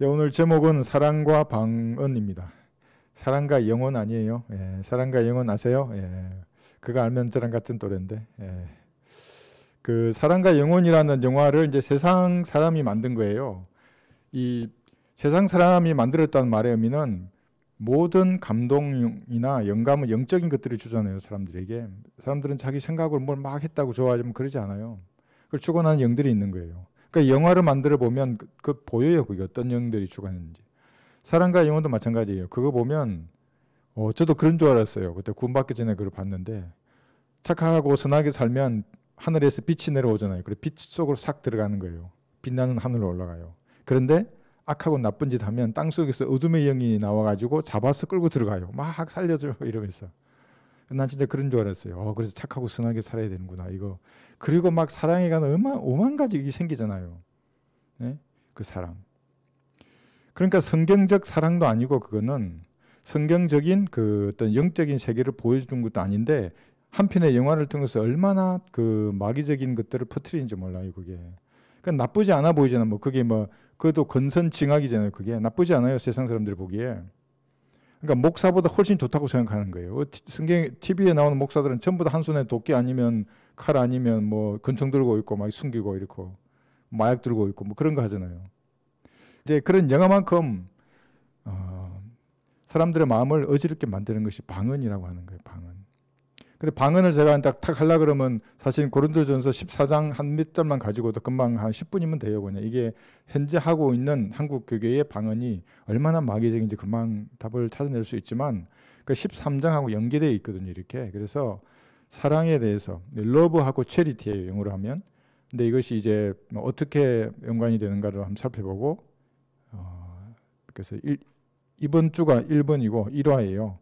네, 오늘 제목은 사랑과 방언입니다. 사랑과 영혼 아니에요? 예, 사랑과 영혼 아세요? 예, 그거 알면 저랑 같은 또래인데. 예. 그 사랑과 영혼이라는 영화를 이제 세상 사람이 만든 거예요. 이 세상 사람이 만들었다는 말의 의미는 모든 감동이나 영감은 영적인 것들을 주잖아요, 사람들에게. 사람들은 자기 생각으로 뭘 막 했다고 좋아하지만 그러지 않아요. 그걸 주관하는 영들이 있는 거예요. 그러니까 영화를 만들어 보면 그 보여요, 그게 어떤 영들이 주관했는지. 사랑과 영혼도 마찬가지예요. 그거 보면 저도 그런 줄 알았어요. 그때 구원받기 전에 그걸 봤는데 착하고 선하게 살면 하늘에서 빛이 내려오잖아요. 그래 빛 속으로 싹 들어가는 거예요. 빛나는 하늘로 올라가요. 그런데 악하고 나쁜 짓 하면 땅속에서 어둠의 영이 나와가지고 잡아서 끌고 들어가요. 막 살려줘 이러면서. 난 진짜 그런 줄 알았어요. 그래서 착하고 선하게 살아야 되는구나 이거. 그리고 막 사랑에 가는 얼마나 오만 가지 이게 생기잖아요. 네? 그 사랑. 그러니까 성경적 사랑도 아니고 그거는 성경적인 그 어떤 영적인 세계를 보여주는 것도 아닌데 한편의 영화를 통해서 얼마나 그 마귀적인 것들을 퍼뜨리는지 몰라요 그게. 그러니까 나쁘지 않아 보이잖아요. 뭐 그게 뭐 그것도 건선징악이잖아요. 그게 나쁘지 않아요 세상 사람들이 보기에. 그러니까 목사보다 훨씬 좋다고 생각하는 거예요. 성경 TV에 나오는 목사들은 전부 다 한 손에 도끼 아니면 칼 아니면 뭐 권총 들고 있고 막 숨기고 이렇게 마약 들고 있고 뭐 그런 거 하잖아요. 이제 그런 영화만큼 사람들의 마음을 어지럽게 만드는 것이 방언이라고 하는 거예요. 방언. 근데 방언을 제가 딱 하려고 그러면 사실 고린도전서 14장 한 몇 절만 가지고도 금방 한 10분이면 돼요. 그냥 이게 현재 하고 있는 한국 교계의 방언이 얼마나 마귀적인지 금방 답을 찾아낼 수 있지만 그 13장하고 연계되어 있거든요. 이렇게. 그래서 사랑에 대해서 러브하고 체리티예요. 영어로 하면. 근데 이것이 이제 어떻게 연관이 되는가를 한번 살펴보고 그래서 이번 주가 1번이고 1화예요.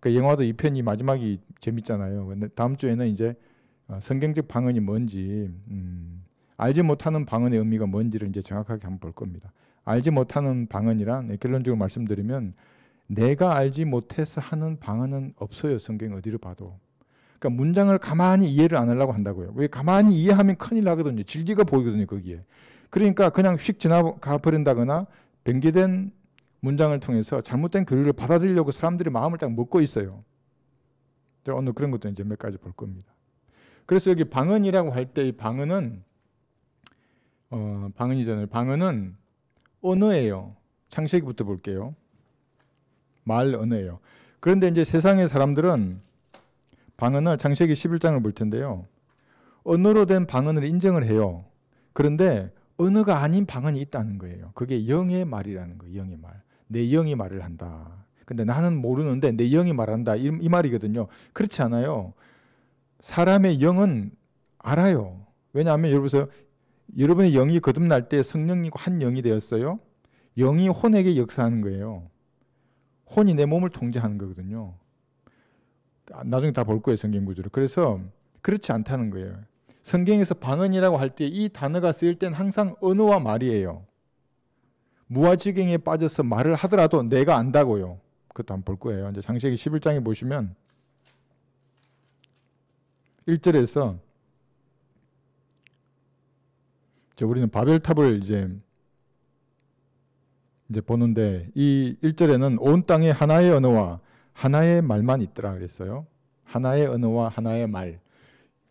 그 영화도 2편이 마지막이 재밌잖아요. 근데 다음 주에는 이제 성경적 방언이 뭔지 알지 못하는 방언의 의미가 뭔지를 이제 정확하게 한번 볼 겁니다. 알지 못하는 방언이란 결론적으로 말씀드리면 내가 알지 못해서 하는 방언은 없어요. 성경 어디를 봐도. 그러니까 문장을 가만히 이해를 안 하려고 한다고요. 왜 가만히 이해하면 큰일 나거든요. 진리가 보이거든요. 거기에. 그러니까 그냥 휙 지나가 버린다거나 변개된 문장을 통해서 잘못된 교리를 받아들이려고 사람들이 마음을 딱 먹고 있어요. 오늘 그런 것도 이제 몇 가지 볼 겁니다. 그래서 여기 방언이라고 할 때 이 방언은 방언이잖아요. 방언은 언어예요. 창세기부터 볼게요. 말 언어예요. 그런데 이제 세상의 사람들은 방언을 창세기 11장을 볼 텐데요. 언어로 된 방언을 인정을 해요. 그런데 언어가 아닌 방언이 있다는 거예요. 그게 영의 말이라는 거예요. 영의 말. 내 영이 말을 한다. 근데 나는 모르는데 내 영이 말한다. 이 말이거든요. 그렇지 않아요. 사람의 영은 알아요. 왜냐하면 여러분의 영이 거듭날 때 성령이고 한 영이 되었어요. 영이 혼에게 역사하는 거예요. 혼이 내 몸을 통제하는 거거든요. 나중에 다 볼 거예요. 성경 구조를. 그래서 그렇지 않다는 거예요. 성경에서 방언이라고 할 때 이 단어가 쓰일 땐 항상 언어와 말이에요. 무아지경에 빠져서 말을 하더라도 내가 안다고요. 그것도 한번 볼 거예요. 이제 창세기 11장에 보시면 1절에서 우리는 바벨탑을 이제 보는데 이 1절에는 온 땅에 하나의 언어와 하나의 말만 있더라 그랬어요. 하나의 언어와 하나의 말.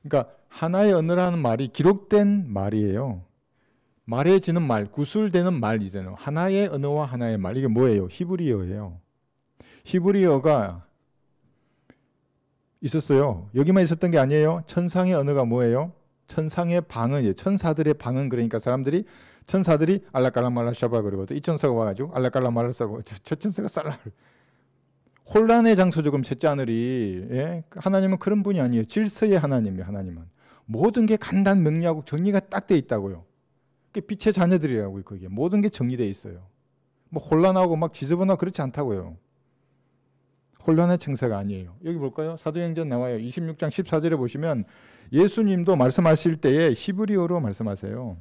그러니까 하나의 언어라는 말이 기록된 말이에요. 말해지는 말, 구술되는 말이잖아요. 하나의 언어와 하나의 말. 이게 뭐예요? 히브리어예요. 히브리어가 있었어요. 여기만 있었던 게 아니에요. 천상의 언어가 뭐예요? 천상의 방언이에요. 천사들의 방언. 그러니까 천사들이 알라깔라말라샤바 그러거든. 이 천사가 와가지고 알라깔라말라샤바 저 천사가 쌀라. 혼란의 장소죠. 그럼 셋째 하늘이. 예? 하나님은 그런 분이 아니에요. 질서의 하나님이에요. 하나님은. 모든 게 간단 명료하고 정리가 딱 돼 있다고요. 빛의 자녀들이라고요. 그게 모든 게 정리되어 있어요. 뭐 혼란하고 막 지저분하고 그렇지 않다고요. 혼란의 천사가 아니에요. 여기 볼까요? 사도행전 나와요. 26장 14절에 보시면 예수님도 말씀하실 때에 히브리어로 말씀하세요.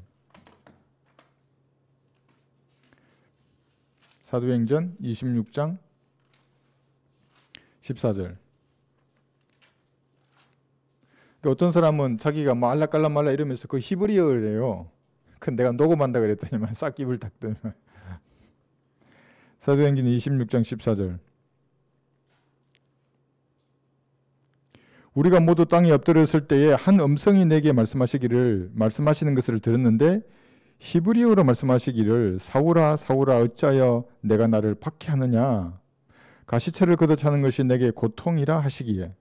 사도행전 26장 14절. 어떤 사람은 자기가 뭐 알라깔라말라 이러면서 그 히브리어를 해요. 그 내가 녹음한다 그랬더니만 싹 입을 닦더니 사도행전 26장 14절. 우리가 모두 땅에 엎드렸을 때에 한 음성이 내게 말씀하시는 것을 들었는데 히브리어로 말씀하시기를 사울아 사울아 어찌하여 내가 나를 박해하느냐 가시체를 걷어차는 것이 내게 고통이라 하시기에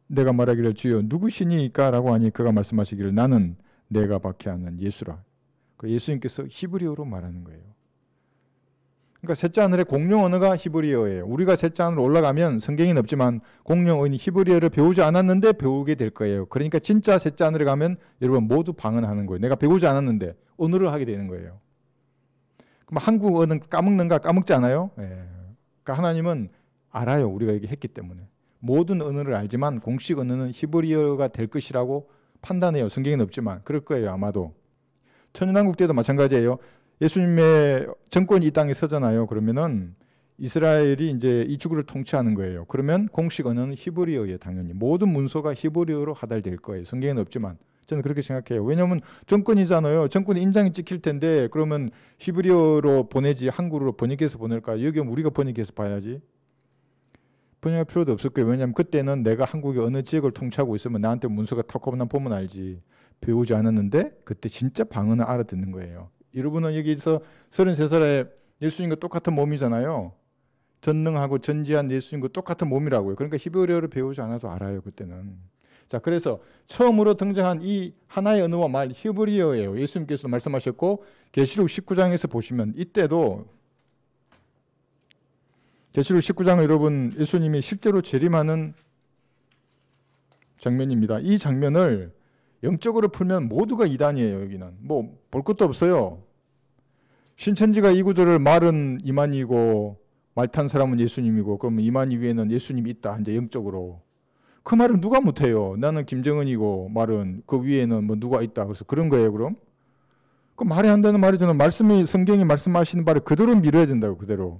내가 말하기를 주여 누구시니까 라고 하니 그가 말씀하시기를 나는 내가 박해하는 예수라. 예수님께서 히브리어로 말하는 거예요. 그러니까 셋째 하늘의 공용 언어가 히브리어예요. 우리가 셋째 하늘로 올라가면 성경에는 없지만 공용 언어인 히브리어를 배우지 않았는데 배우게 될 거예요. 그러니까 진짜 셋째 하늘에 가면 여러분 모두 방언하는 거예요. 내가 배우지 않았는데 언어를 하게 되는 거예요. 그럼 한국 언어는 까먹는가? 까먹지 않아요? 예. 그러니까 하나님은 알아요. 우리가 이게 했기 때문에. 모든 언어를 알지만 공식 언어는 히브리어가 될 것이라고 판단해요. 성경에는 없지만 그럴 거예요. 아마도. 천연왕국 때도 마찬가지예요. 예수님의 정권이 이 땅에 서잖아요. 그러면은 이스라엘이 이제 이 지구를 통치하는 거예요. 그러면 공식 언어는 히브리어예요. 당연히 모든 문서가 히브리어로 하달될 거예요. 성경에는 없지만 저는 그렇게 생각해요. 왜냐하면 정권이잖아요. 정권이 인장이 찍힐 텐데 그러면 히브리어로 보내지 한국어로 번역해서 보낼까? 여기 우리가 번역해서 봐야지. 번역할 필요도 없을 거예요. 왜냐하면 그때는 내가 한국의 어느 지역을 통치하고 있으면 나한테 문서가 탁 오면 보면 알지. 배우지 않았는데 그때 진짜 방언을 알아듣는 거예요. 여러분은 여기서 33살에 예수님과 똑같은 몸이잖아요. 전능하고 전지한 예수님과 똑같은 몸이라고요. 그러니까 히브리어를 배우지 않아도 알아요. 그때는. 자, 그래서 처음으로 등장한 이 하나의 언어와 말 히브리어예요. 예수님께서 말씀하셨고 계시록 19장에서 보시면 이때도 계시록 19장을 여러분 예수님이 실제로 재림하는 장면입니다. 이 장면을 영적으로 풀면 모두가 이단이에요. 여기는 뭐 볼 것도 없어요. 신천지가 이 구절을 말은 이만희이고 말 탄 사람은 예수님이고 그러면 이만희 위에는 예수님이 있다. 이제 영적으로 그 말을 누가 못해요. 나는 김정은이고 말은 그 위에는 뭐 누가 있다. 그래서 그런 거예요. 그럼 그 말이 한다는 말이잖아요. 말씀이 성경이 말씀하시는 바를 그대로 밀어야 된다고. 그대로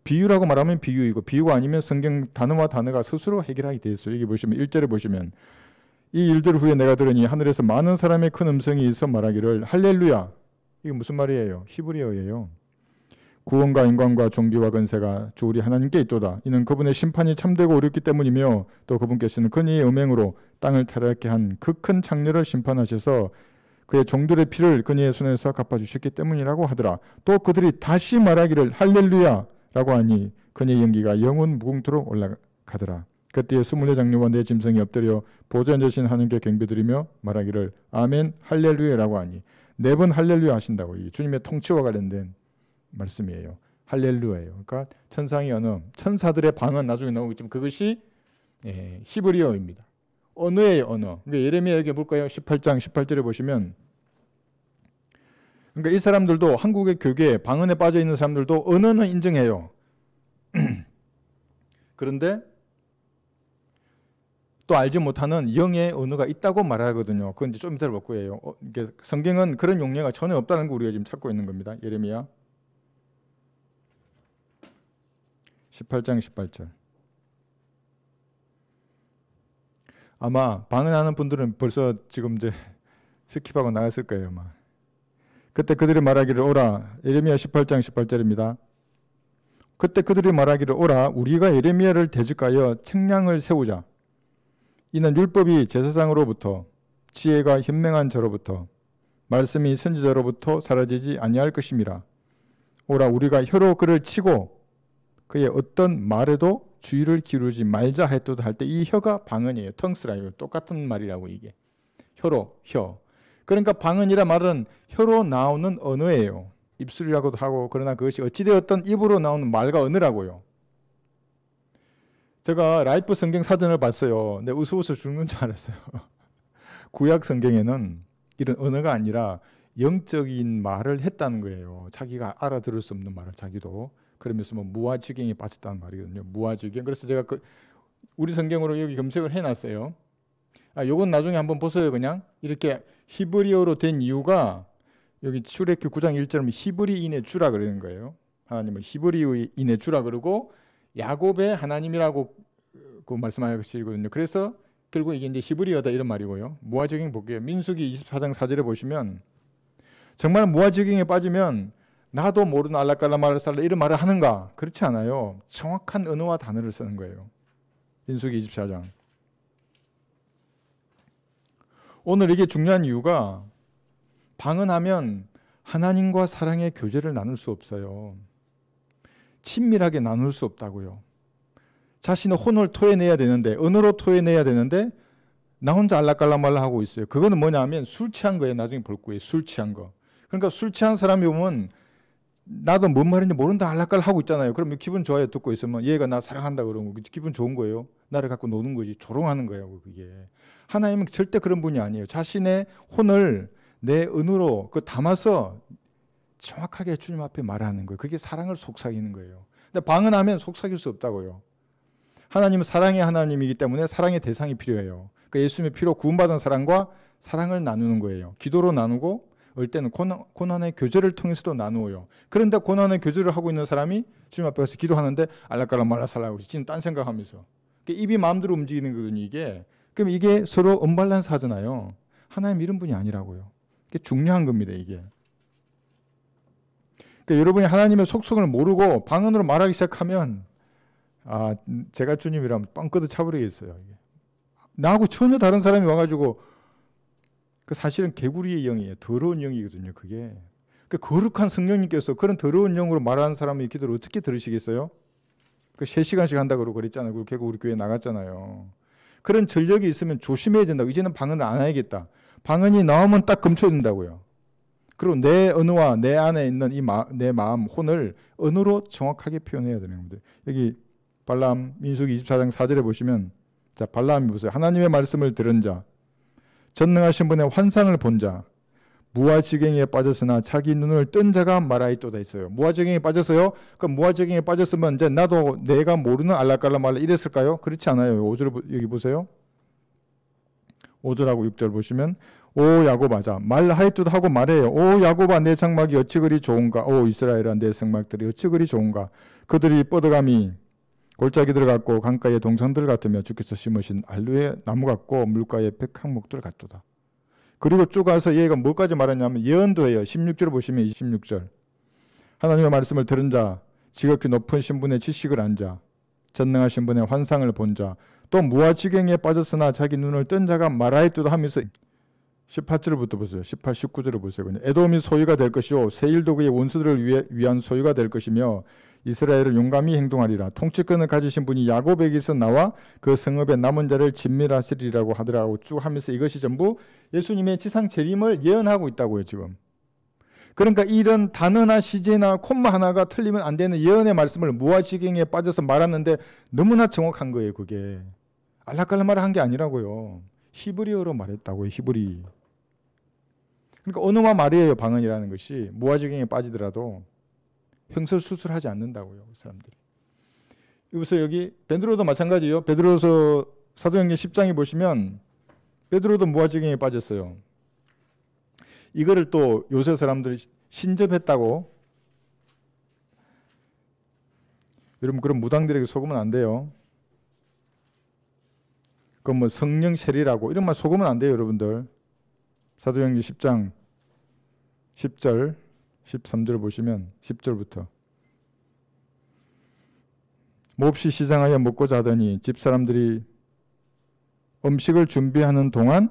비유라고 말하면 비유이고 비유가 아니면 성경 단어와 단어가 스스로 해결하게 돼 있어요. 여기 보시면 1절에 보시면 이 일들 후에 내가 들으니 하늘에서 많은 사람의 큰 음성이 있어 말하기를 할렐루야. 이게 무슨 말이에요? 히브리어예요. 구원과 영광과 존귀와 권세가 주 우리 하나님께 있도다. 이는 그분의 심판이 참되고 옳았기 때문이며 또 그분께서는 그의 음행으로 땅을 타락케 한 그 큰 창녀를 심판하셔서 그의 종들의 피를 그의 손에서 갚아주셨기 때문이라고 하더라. 또 그들이 다시 말하기를 할렐루야 라고 하니 그의 연기가 영원 무궁토록 올라가더라. 그때에 24장로와 네 짐승이 엎드려 보좌에 앉으신 하나님께 경배드리며 말하기를 아멘 할렐루야라고 하니 4번 할렐루야 하신다고. 이 주님의 통치와 관련된 말씀이에요. 할렐루야예요. 그러니까 천상의 언어, 천사들의 방언 나중에 나오겠지만 그것이 히브리어입니다. 언어의 언어. 그러니까 예레미야 여기 볼까요? 18장 18절에 보시면 그러니까 이 사람들도 한국의 교계 방언에 빠져 있는 사람들도 언어는 인정해요. 그런데 또 알지 못하는 영의 언어가 있다고 말하거든요. 그건 이제 좀 이따 볼 거예요. 성경은 그런 용례가 전혀 없다는 거 우리가 지금 찾고 있는 겁니다. 예레미야 18장 18절. 아마 방언하는 분들은 벌써 지금 이제 스킵하고 나갔을 거예요. 아마. 그때 그들이 말하기를 오라. 예레미야 18장 18절입니다. 그때 그들이 말하기를 오라. 우리가 예레미야를 대적하여 책량을 세우자. 이는 율법이 제사장으로부터 지혜가 현명한 저로부터 말씀이 선지자로부터 사라지지 아니할 것임이라. 오라 우리가 혀로 그를 치고 그의 어떤 말에도 주의를 기울이지 말자 했도다 할 때 이 혀가 방언이에요. 텅스라요. 똑같은 말이라고 이게. 혀로 혀. 그러니까 방언이라 말은 혀로 나오는 언어예요. 입술이라고도 하고 그러나 그것이 어찌되었든 입으로 나오는 말과 언어라고요. 제가 라이프 성경 사전을 봤어요. 근데 웃어 죽는 줄 알았어요. 구약 성경에는 이런 언어가 아니라 영적인 말을 했다는 거예요. 자기가 알아들을 수 없는 말을 자기도. 그러면서 뭐 무아지경에 빠졌다는 말이거든요. 무아지경. 그래서 제가 우리 성경으로 여기 검색을 해놨어요. 요건 나중에 한번 보세요. 그냥 이렇게 히브리어로 된 이유가 여기 출애굽기 9장 1절은 히브리인의 주라 그러는 거예요. 하나님을 히브리인의 주라 그러고 야곱의 하나님이라고 그 말씀하시거든요. 그래서 결국 이게 이제 히브리어다 이런 말이고요. 무아지경 볼게요. 민수기 24장 4절에 보시면 정말 무아지경에 빠지면 나도 모르는 알라깔라말살라 이런 말을 하는가? 그렇지 않아요. 정확한 언어와 단어를 쓰는 거예요. 민수기 24장. 오늘 이게 중요한 이유가 방언하면 하나님과 사랑의 교제를 나눌 수 없어요. 친밀하게 나눌 수 없다고요. 자신의 혼을 토해내야 되는데, 언어로 토해내야 되는데 나 혼자 알라깔라말라 하고 있어요. 그거는 뭐냐면 술 취한 거예요. 나중에 볼 거예요. 술 취한 거. 그러니까 술 취한 사람이 보면 나도 뭔 말인지 모른다 알라깔 하고 있잖아요. 그럼 기분 좋아요. 듣고 있으면 얘가 나 사랑한다 그러면 기분 좋은 거예요. 나를 갖고 노는 거지. 조롱하는 거예요. 그게. 하나님은 절대 그런 분이 아니에요. 자신의 혼을 내 은으로 그 담아서 정확하게 주님 앞에 말하는 거예요. 그게 사랑을 속삭이는 거예요. 근데 방언하면 속삭일 수 없다고요. 하나님은 사랑의 하나님이기 때문에 사랑의 대상이 필요해요. 그러니까 예수님의 피로 구원받은 사랑과 사랑을 나누는 거예요. 기도로 나누고 어떨 때는 고난의 교제를 통해서도 나누어요. 그런데 고난의 교제를 하고 있는 사람이 주님 앞에 가서 기도하는데 알라깔라말라살라고 지금 딴 생각하면서 입이 마음대로 움직이는 거거든요. 이게. 그럼 이게 서로 언밸런스 하잖아요. 하나님 이런 분이 아니라고요. 이게 중요한 겁니다. 이게. 그러니까 여러분이 하나님의 속성을 모르고 방언으로 말하기 시작하면 제가 주님이라면 빵끄덕 차버리겠어요. 이게. 나하고 전혀 다른 사람이 와가지고 그 사실은 개구리의 영이에요. 더러운 영이거든요. 그게. 그 거룩한 성령님께서 그런 더러운 영으로 말하는 사람의 기도를 어떻게 들으시겠어요? 그 3시간씩 한다 그러고 그랬잖아요. 그리고 결국 우리 교회 나갔잖아요. 그런 전력이 있으면 조심해야 된다고. 이제는 방언을 안 해야겠다. 방언이 나오면 딱 검춰야 된다고요. 그리고 내 언어와 내 안에 있는 내 마음, 혼을 언어로 정확하게 표현해야 되는 겁니다. 여기 발람 민수기 24장 4절에 보시면 자 발람이 보세요. 하나님의 말씀을 들은 자, 전능하신 분의 환상을 본 자, 무화지경에 빠졌으나 자기 눈을 뜬 자가 말하였도다 있어요. 무화지경에 빠졌어요. 그럼 무화지경에 빠졌으면 이제 나도 내가 모르는 알라깔라말라 이랬을까요? 그렇지 않아요. 5절 여기 보세요. 5절하고 6절 보시면 오 야곱아 자 말하였도다 하고 말해요. 오 야곱아 내 장막이 어찌 그리 좋은가. 오 이스라엘아 내 성막들이 어찌 그리 좋은가. 그들이 뻗어감이 골짜기 들어갔고 강가의 동산들 같으며 주께서 심으신 알루의 나무 같고 물가의 백향목들 같도다. 그리고 쭉 가서 얘가 뭐까지 말하냐면 예언도 해요. 16절 보시면 26절. 하나님의 말씀을 들은 자, 지극히 높은 신분의 지식을 안 자, 전능하신 분의 환상을 본 자, 또 무화지경에 빠졌으나 자기 눈을 뜬 자가 말하였도다 하면서 18절부터 보세요. 18, 19절을 보세요. 에돔이 소유가 될 것이요 세일도 그의 원수들을 위한 소유가 될 것이며 이스라엘은 용감히 행동하리라. 통치권을 가지신 분이 야곱에게서 나와 그 성읍의 남은 자를 진멸하시리라고 하더라고 쭉 하면서 이것이 전부 예수님의 지상 재림을 예언하고 있다고요. 지금. 그러니까 이런 단어나 시제나 콤마 하나가 틀리면 안 되는 예언의 말씀을 무화지경에 빠져서 말았는데 너무나 정확한 거예요. 그게. 알라깔라말 한 게 아니라고요. 히브리어로 말했다고요. 히브리. 그러니까 언어와 말이에요. 방언이라는 것이. 무화지경에 빠지더라도 횡설수설하지 않는다고요. 그 사람들이. 여기서 여기 베드로도 마찬가지예요. 베드로서 사도행전 10장에 보시면 베드로도 무화지경에 빠졌어요. 이거를 또 요새 사람들이 신접했다고. 여러분 그런 무당들에게 속으면 안 돼요. 그건 뭐 성령 세리라고 이런 말 속으면 안 돼요. 여러분들. 사도행전 10장 10절 13절 보시면 10절부터 몹시 시장하여 먹고자 하더니 집사람들이 음식을 준비하는 동안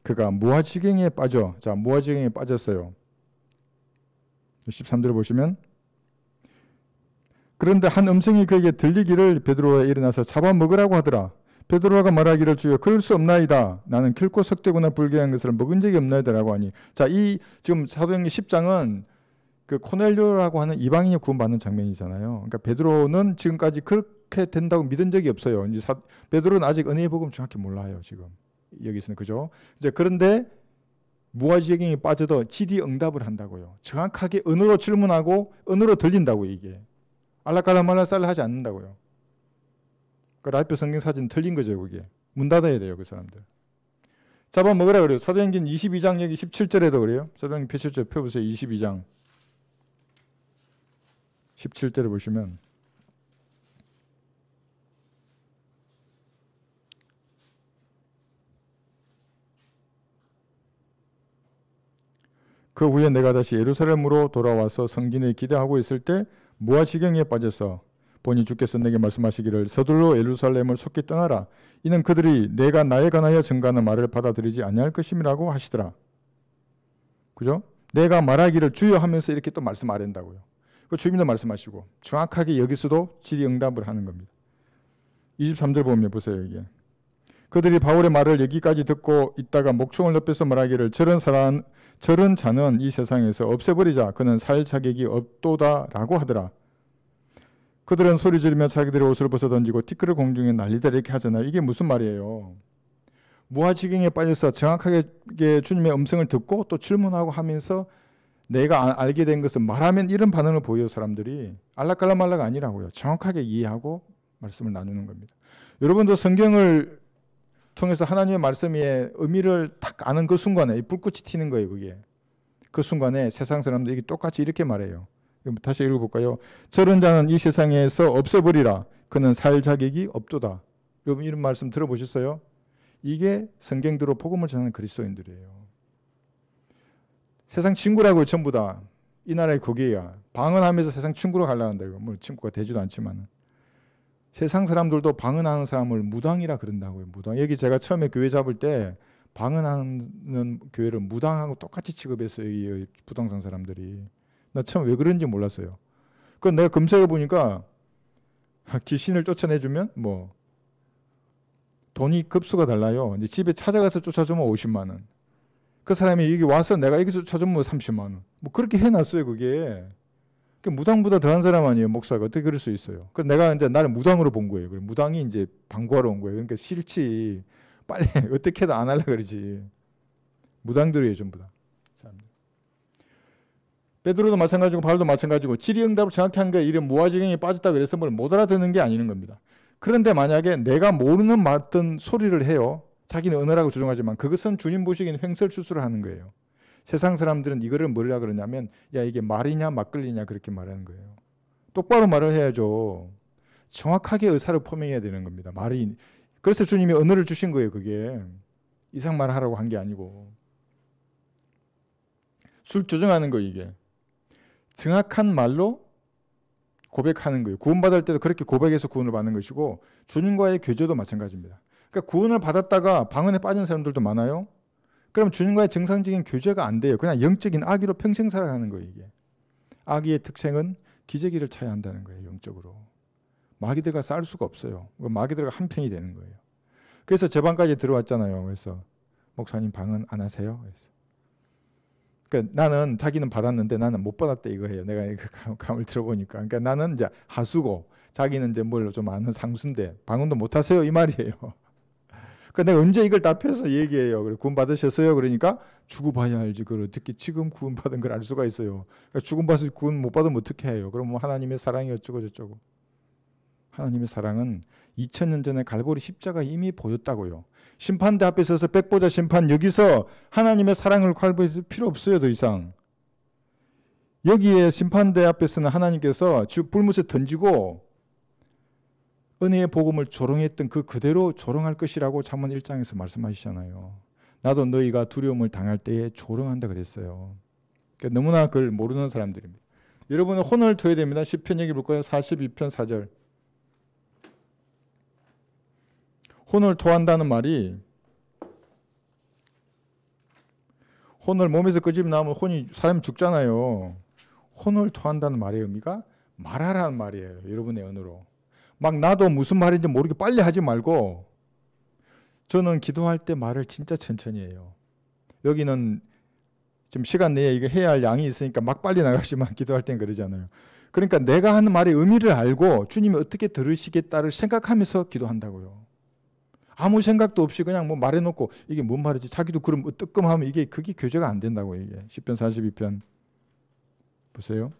그가 무화지경에 빠져 무화지경에 빠졌어요. 13절 보시면 그런데 한 음성이 그에게 들리기를 베드로가 일어나서 잡아먹으라고 하더라. 베드로가 말하기를 주여 그럴 수 없나이다. 나는 결코 석되거나 불쾌한 것을 먹은 적이 없나이다라고 하니 이 지금 사도행전 10장은 그 코넬료라고 하는 이방인이 구원받는 장면이잖아요. 그러니까 베드로는 지금까지 그렇게 된다고 믿은 적이 없어요. 이제 베드로는 아직 은혜의 복음 정확히 몰라요. 지금 여기서는 그죠? 이제 그런데 무화지경에 빠져도 지디 응답을 한다고요. 정확하게 언어로 질문하고 언어로 들린다고 이게 알라깔라말라살라 하지 않는다고요. 그 라이프 성경 사진 틀린 거죠. 그게 문 닫아야 돼요. 그 사람들. 잡아먹으라 그래요. 사도행전 22장 여기 17절에도 그래요. 사도행전 표시절 펴보세요. 22장 17절에 보시면 그 후에 내가 다시 예루살렘으로 돌아와서 성전에 기대하고 있을 때 무화지경에 빠져서 보니 주께서 내게 말씀하시기를 서둘러 예루살렘을 속히 떠나라. 이는 그들이 내가 나에 관하여 증거하는 말을 받아들이지 아니할 것임이라고 하시더라. 그죠? 내가 말하기를 주여 하면서 이렇게 또 말씀 안 한다고요. 그 주님도 말씀하시고 정확하게 여기서도 질의응답을 하는 겁니다. 23절 보면 보세요. 이게 그들이 바울의 말을 여기까지 듣고 있다가 목청을 높여서 말하기를 저런 자는 이 세상에서 없애버리자. 그는 살 자격이 없도다라고 하더라. 그들은 소리 지르며 자기들의 옷을 벗어 던지고 티끌을 공중에 날리다 이렇게 하잖아요. 이게 무슨 말이에요? 무화지경에 빠져서 정확하게 주님의 음성을 듣고 또 질문하고 하면서 내가 알게 된 것은 말하면 이런 반응을 보여요. 사람들이 알락갈락말락 아니라고요. 정확하게 이해하고 말씀을 나누는 겁니다. 여러분도 성경을 통해서 하나님의 말씀의 의미를 딱 아는 그 순간에 불꽃이 튀는 거예요. 그게 그 순간에 세상 사람들이 똑같이 이렇게 말해요. 다시 읽어볼까요? 저런 자는 이 세상에서 없애버리라. 그는 살 자격이 없도다. 여러분 이런 말씀 들어보셨어요? 이게 성경대로 복음을 전하는 그리스도인들이에요. 세상 친구라고 전부 다 이 나라의 고개야. 방언하면서 세상 친구로 가려고 한다. 뭐 친구가 되지도 않지만 세상 사람들도 방언하는 사람을 무당이라 그런다고요. 무당. 여기 제가 처음에 교회 잡을 때 방언하는 교회를 무당하고 똑같이 취급했어요. 이 부동산 사람들이. 나 처음 왜 그런지 몰랐어요. 그건 내가 검색해 보니까 귀신을 쫓아내주면 뭐 돈이 급수가 달라요. 이제 집에 찾아가서 쫓아주면 50만 원. 그 사람이 여기 와서 내가 여기서 쫓아주면 30만 원. 뭐 그렇게 해놨어요. 그게. 무당보다 더한 사람 아니에요. 목사가. 어떻게 그럴 수 있어요. 그래서 내가 이제 나를 무당으로 본 거예요. 무당이 이제 방구하러 온 거예요. 그러니까 싫지. 빨리 어떻게든 안 하려고 그러지. 무당들이에요. 전부 다. 베드로도 마찬가지고 바울도 마찬가지고 질의응답을 정확히 한 게 이런 무화지경에 빠졌다 그래서 뭘 못 알아듣는 게 아니는 겁니다. 그런데 만약에 내가 모르는 어떤 소리를 해요. 자기는 언어라고 주장하지만 그것은 주님 보시기에는 횡설수설을 하는 거예요. 세상 사람들은 이거를 뭐라 그러냐면 야 이게 말이냐 막걸리냐 그렇게 말하는 거예요. 똑바로 말을 해야죠. 정확하게 의사를 표명해야 되는 겁니다. 말이 그래서 주님이 언어를 주신 거예요. 그게 이상 말하라고 한 게 아니고 술 조정하는 거 이게 정확한 말로 고백하는 거예요. 구원받을 때도 그렇게 고백해서 구원을 받는 것이고 주님과의 교제도 마찬가지입니다. 그러니까 구원을 받았다가 방언에 빠진 사람들도 많아요. 그럼 주님과의 정상적인 교제가 안 돼요. 그냥 영적인 악의로 평생 살아가는 거예요. 이게 악의의 특성은 기저귀를 차야 한다는 거예요. 영적으로 마귀들과 싸울 수가 없어요. 마귀들과 한편이 되는 거예요. 그래서 제 방까지 들어왔잖아요. 그래서 목사님 방언 안 하세요? 그래서 그러니까 나는 자기는 받았는데 나는 못 받았다 이거예요. 내가 그 감을 들어보니까. 그러니까 나는 이제 하수고 자기는 이제 뭘 좀 아는 상수인데 방언도 못 하세요 이 말이에요. 그러니까 내가 언제 이걸 답해서 얘기해요. 그래 구원 받으셨어요? 그러니까 죽어봐야 알지. 그걸 어떻게 지금 구원 받은 걸 알 수가 있어요. 그러니까 죽음 받아서 구원 못 받으면 어떻게 해요? 그럼 뭐 하나님의 사랑이 어쩌고 저쩌고. 하나님의 사랑은 2000년 전에 갈보리 십자가 이미 보였다고요. 심판대 앞에 서서 백보자 심판 여기서 하나님의 사랑을 갈보일 필요 없어요. 더 이상. 여기에 심판대 앞에서는 하나님께서 불못에 던지고 은혜의 복음을 조롱했던 그 그대로 조롱할 것이라고 잠언 1장에서 말씀하시잖아요. 나도 너희가 두려움을 당할 때에 조롱한다 그랬어요. 그러니까 너무나 그걸 모르는 사람들입니다. 여러분은 혼을 토해야 됩니다. 시편 얘기 볼까요? 42편 4절. 혼을 토한다는 말이 혼을 몸에서 끄집어 나오면 혼이 사람이 죽잖아요. 혼을 토한다는 말의 의미가 말하라는 말이에요. 여러분의 언어로. 막 나도 무슨 말인지 모르게 빨리 하지 말고 저는 기도할 때 말을 진짜 천천히 해요. 여기는 좀 시간 내에 이거 해야 할 양이 있으니까 막 빨리 나가시면 기도할 땐 그러잖아요. 그러니까 내가 하는 말의 의미를 알고 주님이 어떻게 들으시겠다를 생각하면서 기도한다고요. 아무 생각도 없이 그냥 뭐 말해놓고 이게 뭔 말이지? 자기도 그럼 뜨끔하면 그게 교제가 안 된다고 이게. 시편 42편 보세요.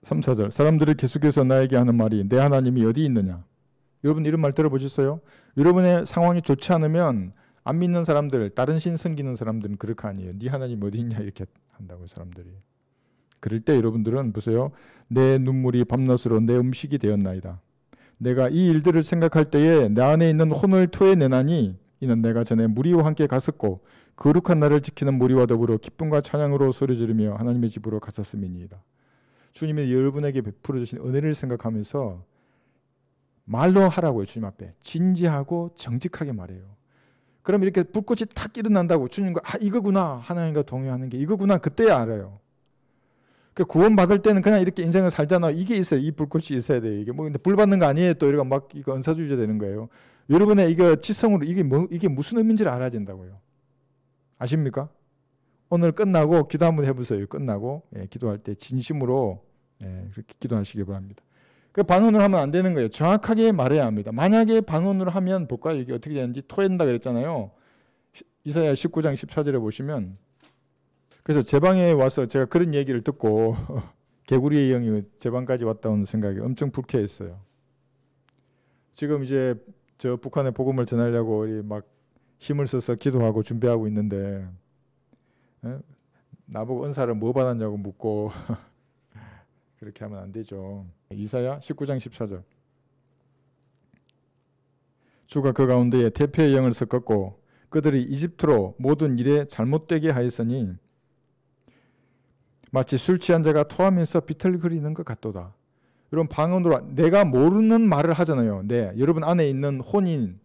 3, 4절. 사람들이 계속해서 나에게 하는 말이 내 하나님이 어디 있느냐? 여러분 이런 말 들어보셨어요? 여러분의 상황이 좋지 않으면 안 믿는 사람들, 다른 신 섬기는 사람들은 그렇게 아니에요. 네 하나님 어디 있냐 이렇게 한다고 사람들이. 그럴 때 여러분들은 보세요. 내 눈물이 밤낮으로 내 음식이 되었나이다. 내가 이 일들을 생각할 때에 내 안에 있는 혼을 토해내나니 이는 내가 전에 무리와 함께 갔었고 거룩한 날을 지키는 무리와 더불어 기쁨과 찬양으로 소리 지르며 하나님의 집으로 갔었음이니이다. 주님이 여러분에게 베풀어 주신 은혜를 생각하면서 말로 하라고요. 주님 앞에 진지하고 정직하게 말해요. 그럼 이렇게 불꽃이 탁 일어난다고 주님과 이거구나, 하나님과 동행하는 게 이거구나, 그때야 알아요. 구원 받을 때는 그냥 이렇게 인생을 살잖아. 이게 있어요. 이 불꽃이 있어야 돼요. 이게 뭐 근데 불 받는 거 아니에요. 또 이러고 막 이거 은사주의자 되는 거예요. 여러분의 이거 지성으로 이게 무슨 의미인지를 알아야 된다고요. 아십니까? 오늘 끝나고 기도 한번 해보세요. 끝나고 기도할 때 진심으로 그렇게 기도하시기 바랍니다. 방언을 하면 안 되는 거예요. 정확하게 말해야 합니다. 만약에 방언을 하면 볼까요? 이게 어떻게 되는지 토한다 그랬잖아요. 이사야 19장 14절에 보시면, 그래서 제 방에 와서 제가 그런 얘기를 듣고 개구리의 영이 제 방까지 왔다는 생각이 엄청 불쾌했어요. 지금 이제 저 북한에 복음을 전하려고 막 힘을 써서 기도하고 준비하고 있는데 나보고 은사를 뭐 받았냐고 묻고 그렇게 하면 안 되죠. 이사야 19장 14절. 주가 그 가운데에 태폐의 영을 섞었고 그들이 이집트로 모든 일에 잘못되게 하였으니 마치 술 취한 자가 토하면서 비틀거리는 것 같도다. 여러분 방언으로 내가 모르는 말을 하잖아요. 여러분 안에 있는 혼인,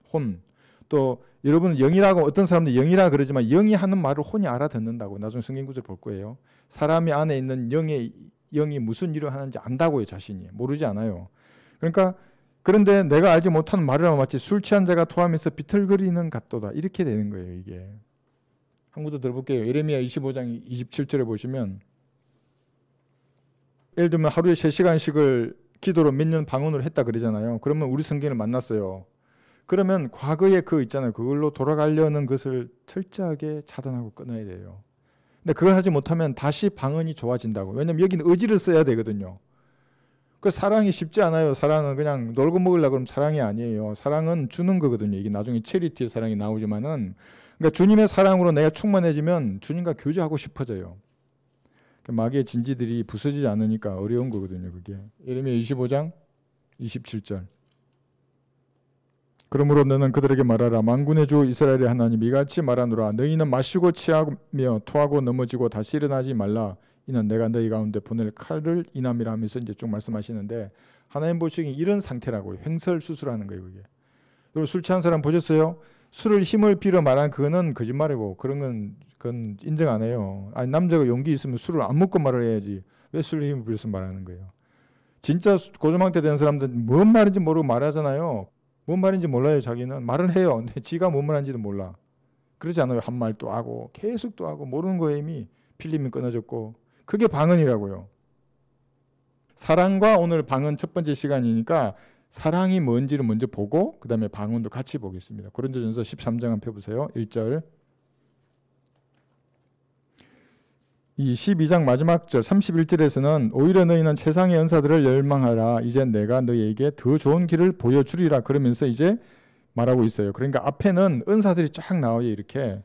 또 여러분은 영이라고, 어떤 사람들이 영이라 그러지만 영이 하는 말을 혼이 알아듣는다고 나중에 성경 구절 볼 거예요. 사람이 안에 있는 영이 무슨 일을 하는지 안다고요. 자신이 모르지 않아요. 그러니까 그런데 내가 알지 못하는 말을 하면 마치 술 취한 자가 토하면서 비틀거리는 같도다. 이렇게 되는 거예요. 이게 한 구절 들어볼게요. 예레미야 25장 27절에 보시면, 예를 들면 하루에 3시간씩을 기도로 몇 년 방언으로 했다 그러잖아요. 그러면 우리 성경을 만났어요. 그러면 과거에 있잖아요. 그걸로 돌아가려는 것을 철저하게 차단하고 끊어야 돼요. 근데 그걸 하지 못하면 다시 방언이 좋아진다고. 왜냐면 여기는 의지를 써야 되거든요. 사랑이 쉽지 않아요. 사랑은 그냥 놀고 먹으려고 그러면 사랑이 아니에요. 사랑은 주는 거거든요. 이게 나중에 체리티의 사랑이 나오지만은, 그러니까 주님의 사랑으로 내가 충만해지면 주님과 교제하고 싶어져요. 마귀의 진지들이 부서지지 않으니까 어려운 거거든요. 그게 예레미야 25장 27절. 그러므로 너는 그들에게 말하라. 만군의 주 이스라엘의 하나님 이같이 말하노라. 너희는 마시고 취하며 토하고 넘어지고 다시 일어나지 말라. 이는 내가 너희 가운데 보낼 칼을 인함이라 하면서 이제 쭉 말씀하시는데, 하나님 보시기에 이런 상태라고요. 횡설수설하는 거예요. 그게. 여러분 술 취한 사람 보셨어요? 술을 힘을 빌어 말하는 그거는 거짓말이고 그건 인정 안 해요. 아니 남자가 용기 있으면 술을 안 먹고 말을 해야지. 왜 술을 힘을 빌어서 말하는 거예요? 진짜 고조망태 된 사람들은 뭔 말인지 모르고 말하잖아요. 뭔 말인지 몰라요. 자기는 말은 해요. 근데 지가 뭔 말인지도 몰라. 그러지 않아요. 한 말 또 하고 계속 또 하고 모르는 거에 이미 필름이 끊어졌고. 그게 방언이라고요. 사랑과 오늘 방언 첫 번째 시간이니까 사랑이 뭔지를 먼저 보고 그 다음에 방언도 같이 보겠습니다. 고린도전서 13장 한번 펴보세요. 1절. 이 12장 마지막 절 31절에서는 오히려 너희는 세상의 은사들을 열망하라. 이제 내가 너희에게 더 좋은 길을 보여주리라. 그러면서 이제 말하고 있어요. 그러니까 앞에는 은사들이 쫙 나와요. 이렇게.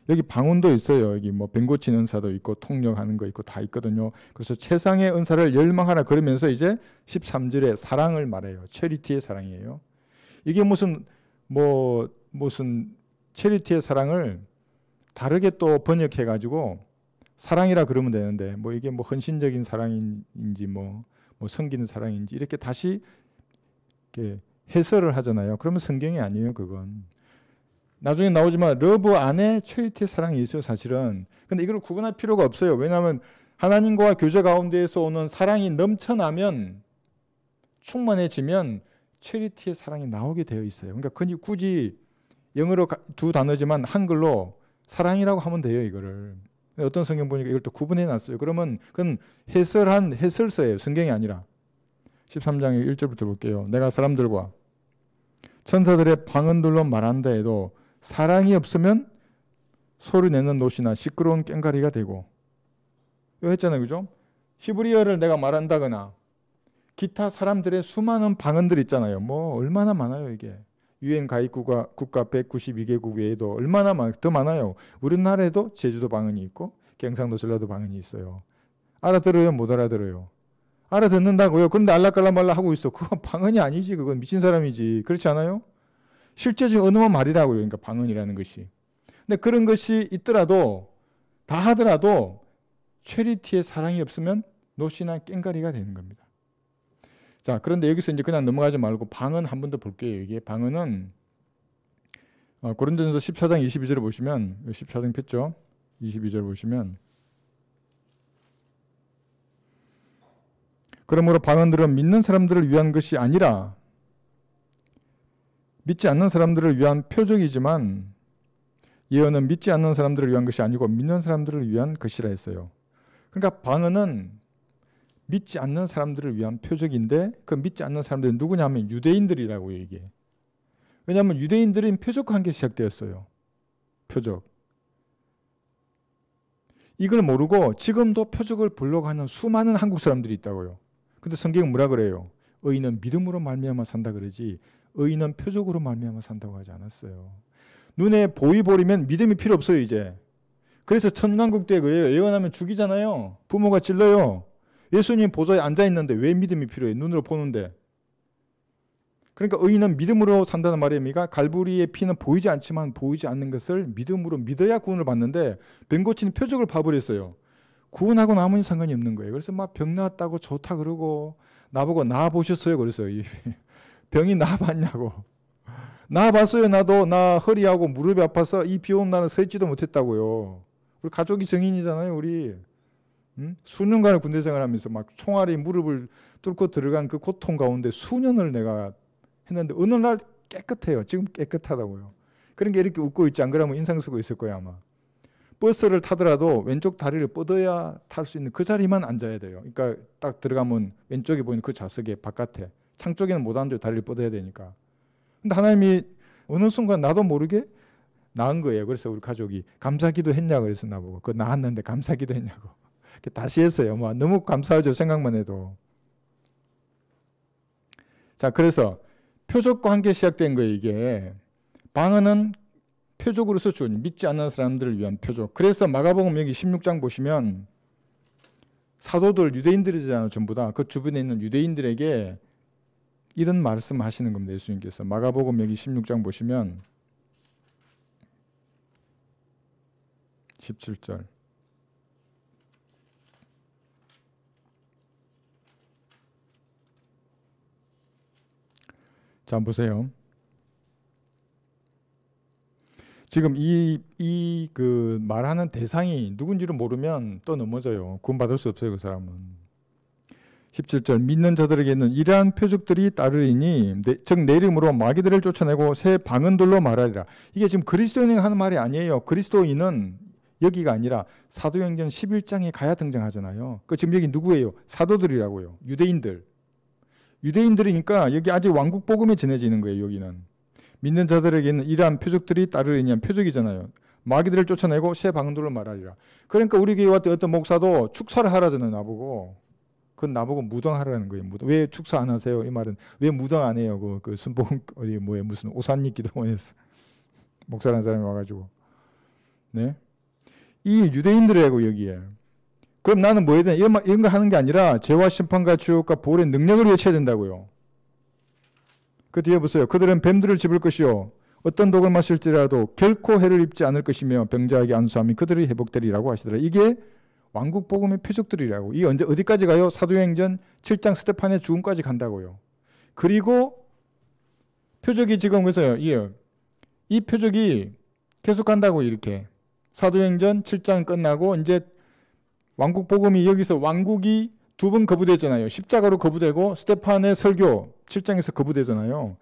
여기 방언도 있어요. 여기 뭐 병 고치는 은사도 있고 통역하는 거 있고 다 있거든요. 그래서 세상의 은사를 열망하라 그러면서 이제 13절에 사랑을 말해요. 체리티의 사랑이에요. 이게 무슨 체리티의 사랑을 다르게 또 번역해 가지고 사랑이라 그러면 되는데 이게 헌신적인 사랑인지 섬기는 사랑인지 이렇게 다시 이렇게 해설을 하잖아요. 그러면 성경이 아니에요. 그건. 나중에 나오지만 러브 안에 체리티의 사랑이 있어요. 사실은. 근데 이걸 구분할 필요가 없어요. 왜냐하면 하나님과 교제 가운데에서 오는 사랑이 넘쳐나면 충만해지면 체리티의 사랑이 나오게 되어 있어요. 그러니까 굳이 영어로 두 단어지만 한글로 사랑이라고 하면 돼요. 이거를. 어떤 성경 보니까 이걸 또 구분해 놨어요. 그러면 그건 해설한 해설서예요. 성경이 아니라. 13장의 1절부터 볼게요. 내가 사람들과 천사들의 방언들로 말한다 해도 사랑이 없으면 소리내는 노시나 시끄러운 꽹과리가 되고. 이거 했잖아요. 그죠? 히브리어를 내가 말한다거나 기타 사람들의 수많은 방언들 있잖아요. 얼마나 많아요. 이게. UN 가입국가 192개국 외에도 얼마나 더 많아요. 우리나라에도 제주도 방언이 있고 경상도 전라도 방언이 있어요. 알아들어요? 못 알아들어요? 알아듣는다고요. 그런데 알라깔라말라 하고 있어. 그건 방언이 아니지. 그건 미친 사람이지. 그렇지 않아요? 실제적인 언어만 말이라고요. 그러니까 방언이라는 것이. 근데 그런 것이 있더라도 다 하더라도 체리티의 사랑이 없으면 노시나 깽가리가 되는 겁니다. 자, 그런데 여기서 이제 그냥 넘어가지 말고 방언 한 번 더 볼게요. 이게 방언은 고린도전서 14장 22절을 보시면 14장 폈죠? 22절 보시면 그러므로 방언들은 믿는 사람들을 위한 것이 아니라 믿지 않는 사람들을 위한 표적이지만 예언은 믿지 않는 사람들을 위한 것이 아니고 믿는 사람들을 위한 것이라 했어요. 그러니까 방언은 믿지 않는 사람들을 위한 표적인데 그 믿지 않는 사람들은 누구냐 하면 유대인들이라고요. 이게. 왜냐하면 유대인들은 표적한 게 시작되었어요. 표적. 이걸 모르고 지금도 표적을 보려고 하는 수많은 한국 사람들이 있다고요. 근데 성경은 뭐라 그래요? 의인은 믿음으로 말미암아 산다 그러지 의인은 표적으로 말미암아 산다고 하지 않았어요. 눈에 보이버리면 믿음이 필요 없어요. 이제. 그래서 천년왕국 때 그래요. 예언하면 죽이잖아요. 부모가 찔러요. 예수님 보좌에 앉아있는데 왜 믿음이 필요해? 눈으로 보는데. 그러니까 의인은 믿음으로 산다는 말의 의미가 갈보리의 피는 보이지 않지만 보이지 않는 것을 믿음으로 믿어야 구원을 받는데 병 고치는 표적을 봐버렸어요. 구원하고는 아무 상관이 없는 거예요. 그래서 막 병 나았다고 좋다 그러고 나보고 나아보셨어요? 그랬어요. 병이 나아봤냐고. 나아봤어요. 나도. 나 허리하고 무릎이 아파서 이 비 오는 날은 서 있지도 못했다고요. 우리 가족이 증인이잖아요. 우리. 수년간을 군대 생활하면서 막 총알이 무릎을 뚫고 들어간 그 고통 가운데 수년을 내가 했는데 어느 날 깨끗해요. 지금 깨끗하다고요. 그런 게 이렇게 웃고 있지 안 그러면 인상 쓰고 있을 거예요 아마. 버스를 타더라도 왼쪽 다리를 뻗어야 탈 수 있는 그 자리만 앉아야 돼요. 그러니까 딱 들어가면 왼쪽에 보이는 그 좌석에 바깥에 창 쪽에는 못 앉아요. 다리를 뻗어야 되니까. 근데 하나님이 어느 순간 나도 모르게 나은 거예요. 그래서 우리 가족이 감사기도 했냐고 그래서 나보고 그거 나았는데 감사기도 했냐고. 다시 했어요. 뭐 너무 감사하죠. 생각만 해도. 자, 그래서 표적과 함께 시작된 거예요. 이게. 방언은 표적으로서 준 믿지 않는 사람들을 위한 표적. 그래서 마가복음 여기 16장 보시면 사도들 유대인들이잖아요. 전부 다. 그 주변에 있는 유대인들에게 이런 말씀 하시는 겁니다. 예수님께서. 마가복음 여기 16장 보시면 17절. 자, 보세요. 지금 그 말하는 대상이 누군지를 모르면 또 넘어져요. 구원받을 수 없어요, 그 사람은. 17절 믿는 자들에게는 이러한 표적들이 따르리니 즉 내 이름으로 마귀들을 쫓아내고 새 방언들로 말하리라. 이게 지금 그리스도인이 하는 말이 아니에요. 그리스도인은 여기가 아니라 사도행전 11장에 가야 등장하잖아요. 그 지금 여기 누구예요? 사도들이라고요. 유대인들. 유대인들이니까 여기 아직 왕국 복음이 전해지는 거예요. 여기는. 믿는 자들에게는 이러한 표적들이 따르리니 표적이잖아요. 마귀들을 쫓아내고 새 방언들로 말하리라. 그러니까 우리 교회 왔던 어떤 목사도 축사를 하라잖아요. 나보고. 그건 나보고 무당하라는 거예요. 왜 축사 안 하세요? 이 말은 왜 무당 안 해요? 그 순복음 어디 뭐에 무슨 오산잎 기도원에서 목사라는 사람이 와가지고. 네. 이 유대인들이라고 여기에. 그럼 나는 뭐 해야 되나? 이런 거 하는 게 아니라 죄와 심판과 주역과 보혈의 능력을 외쳐야 된다고요. 그 뒤에 보세요. 그들은 뱀들을 집을 것이요 어떤 독을 마실지라도 결코 해를 입지 않을 것이며 병자에게 안수함이 그들이 회복되리라고 하시더라. 이게 왕국 복음의 표적들이라고. 이게 언제 어디까지 가요? 사도행전 7장 스데판의 죽음까지 간다고요. 그리고 표적이 지금 그래서요. 이 표적이 계속 간다고 이렇게. 사도행전 7장 끝나고 이제 왕국 복음이 여기서 왕국이 두 번 거부되잖아요. 십자가로 거부되고 스데판의 설교 7장에서 거부되잖아요.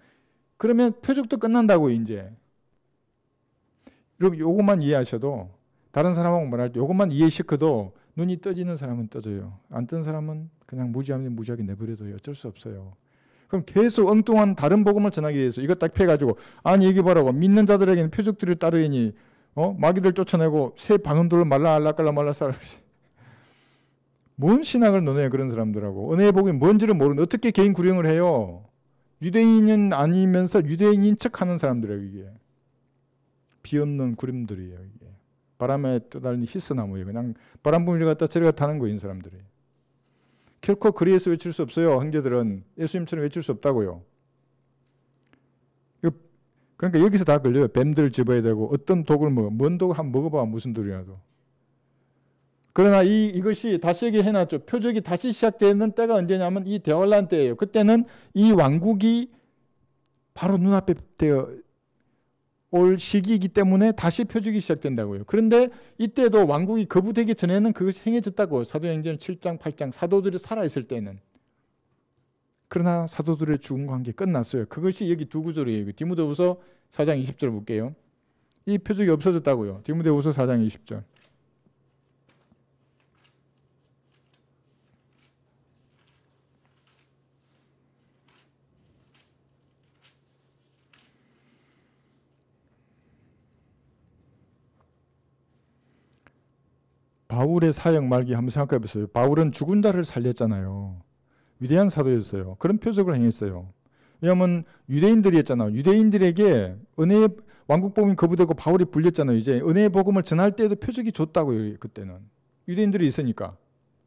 그러면 표적도 끝난다고 이제. 여러분 요것만 이해하셔도 다른 사람하고 말할 때 요것만 이해시켜도 눈이 떠지는 사람은 떠져요. 안 뜬 사람은 그냥 무지하게 내버려둬요. 어쩔 수 없어요. 그럼 계속 엉뚱한 다른 복음을 전하기 위해서 이거 딱 펴가지고 아니 이게 뭐라고 믿는 자들에게는 표적들을 따르니 마귀들 쫓아내고 새 방언들을 말라 뭔 신학을 논해요 그런 사람들하고. 은혜의 복음이 뭔지를 모르는데 어떻게 개인 구령을 해요. 유대인은 아니면서 유대인인 척하는 사람들이에요. 이게 비없는 구름들이에요. 이게 바람에 떠다니는 히스나무예요. 그냥 바람 부미를 갖다 저리 갖다 타는 거인 사람들이. 결코 그리에서 외칠 수 없어요. 형제들은 예수님처럼 외칠 수 없다고요. 그러니까 여기서 다 걸려요. 뱀들 집어야 되고 어떤 독을 먹어. 뭔 독을 한번 먹어봐. 무슨 독이라도. 그러나 이것이 다시 여기 해놨죠. 표적이 다시 시작되는 때가 언제냐면 이 대환란 때예요. 그때는 이 왕국이 바로 눈앞에 되어 올 시기이기 때문에 다시 표적이 시작된다고요. 그런데 이때도 왕국이 거부되기 전에는 그것이 행해졌다고. 사도행전 7장 8장 사도들이 살아있을 때는. 그러나 사도들의 죽은 관계 끝났어요. 그것이 여기 두 구절이에요. 디모데후서 4장 20절 볼게요. 이 표적이 없어졌다고요. 디모데후서 4장 20절. 바울의 사역 말기 한번 생각해 보세요. 바울은 죽은 자를 살렸잖아요. 위대한 사도였어요. 그런 표적을 행했어요. 왜냐하면 유대인들이 했잖아요. 유대인들에게 은혜의 왕국복음이 거부되고 바울이 불렸잖아요. 이제 은혜의 복음을 전할 때에도 표적이 줬다고요. 그때는 유대인들이 있으니까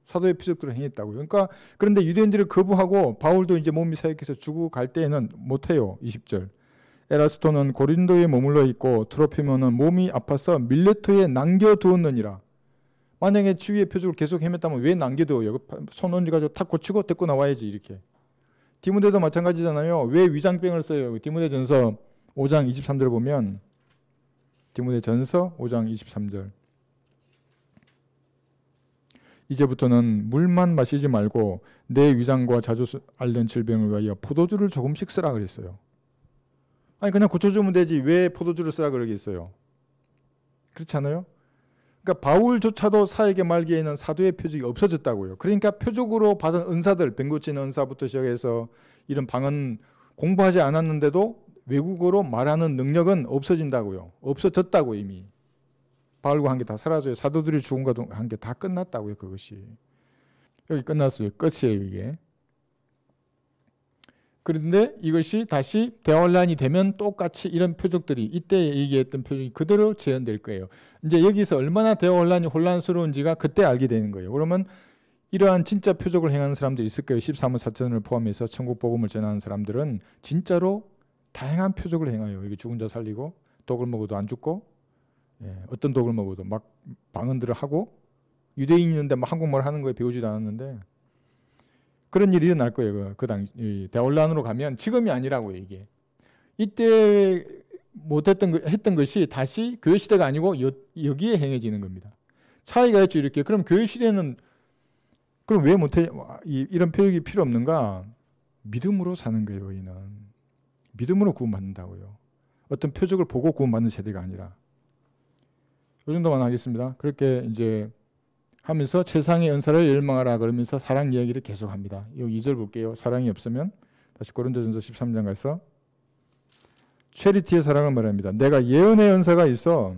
사도의 표적들을 행했다고요. 그러니까 그런데 유대인들을 거부하고 바울도 이제 몸이 사역해서 죽고 갈 때에는 못해요. 20절. 에라스토는 고린도에 머물러 있고 트로피모는 몸이 아파서 밀레토에 남겨두었느니라. 만약에 주위의 표적을 계속 헤맸다면 왜 남겨둬요? 손 얹어가지고 탁 고치고 데리고 나와야지 이렇게. 디모데도 마찬가지잖아요. 왜 위장병을 써요? 디모데전서 5장 23절 보면 디모데전서 5장 23절. 이제부터는 물만 마시지 말고 내 위장과 자주 앓는 질병을 위하여 포도주를 조금씩 쓰라 그랬어요. 아니 그냥 고쳐주면 되지 왜 포도주를 쓰라 그러겠어요? 그렇지 않아요? 그러니까 바울조차도 사역의 말기에는 사도의 표적이 없어졌다고요. 그러니까 표적으로 받은 은사들, 병 고치는 은사부터 시작해서 이런 방언 공부하지 않았는데도 외국어로 말하는 능력은 없어진다고요. 없어졌다고 이미. 바울과 한 게 다 사라져요. 사도들이 죽은 것도 한 게 다 끝났다고요. 그것이. 여기 끝났어요. 끝이에요 이게. 그런데 이것이 다시 대환란이 되면 똑같이 이런 표적들이 이때 얘기했던 표적이 그대로 재현될 거예요. 이제 여기서 얼마나 대환란이 혼란스러운지가 그때 알게 되는 거예요. 그러면 이러한 진짜 표적을 행하는 사람들이 있을 거예요. 13호 사천을 포함해서 천국 복음을 전하는 사람들은 진짜로 다양한 표적을 행해요. 여기 죽은 자 살리고 독을 먹어도 안 죽고 어떤 독을 먹어도 막 방언들을 하고 유대인이었는데 막 한국말 하는 거에 배우지도 않았는데 그런 일이 일어날 거예요. 그 당시 대환란으로 가면 지금이 아니라고요. 이게 이때 못했던 했던 것이 다시 교회 시대가 아니고 여기에 행해지는 겁니다. 차이가 있죠. 이렇게 그럼 교회 시대는 그럼 왜 못해 이런 표적이 필요 없는가? 믿음으로 사는 거예요. 이는 믿음으로 구원받는다고요. 어떤 표적을 보고 구원받는 세대가 아니라. 이 정도만 하겠습니다. 그렇게 이제 하면서 최상의 은사를 열망하라 그러면서 사랑 이야기를 계속합니다. 여기 2절 볼게요. 사랑이 없으면 다시 고린도전서 13장 가서 체리티의 사랑을 말합니다. 내가 예언의 은사가 있어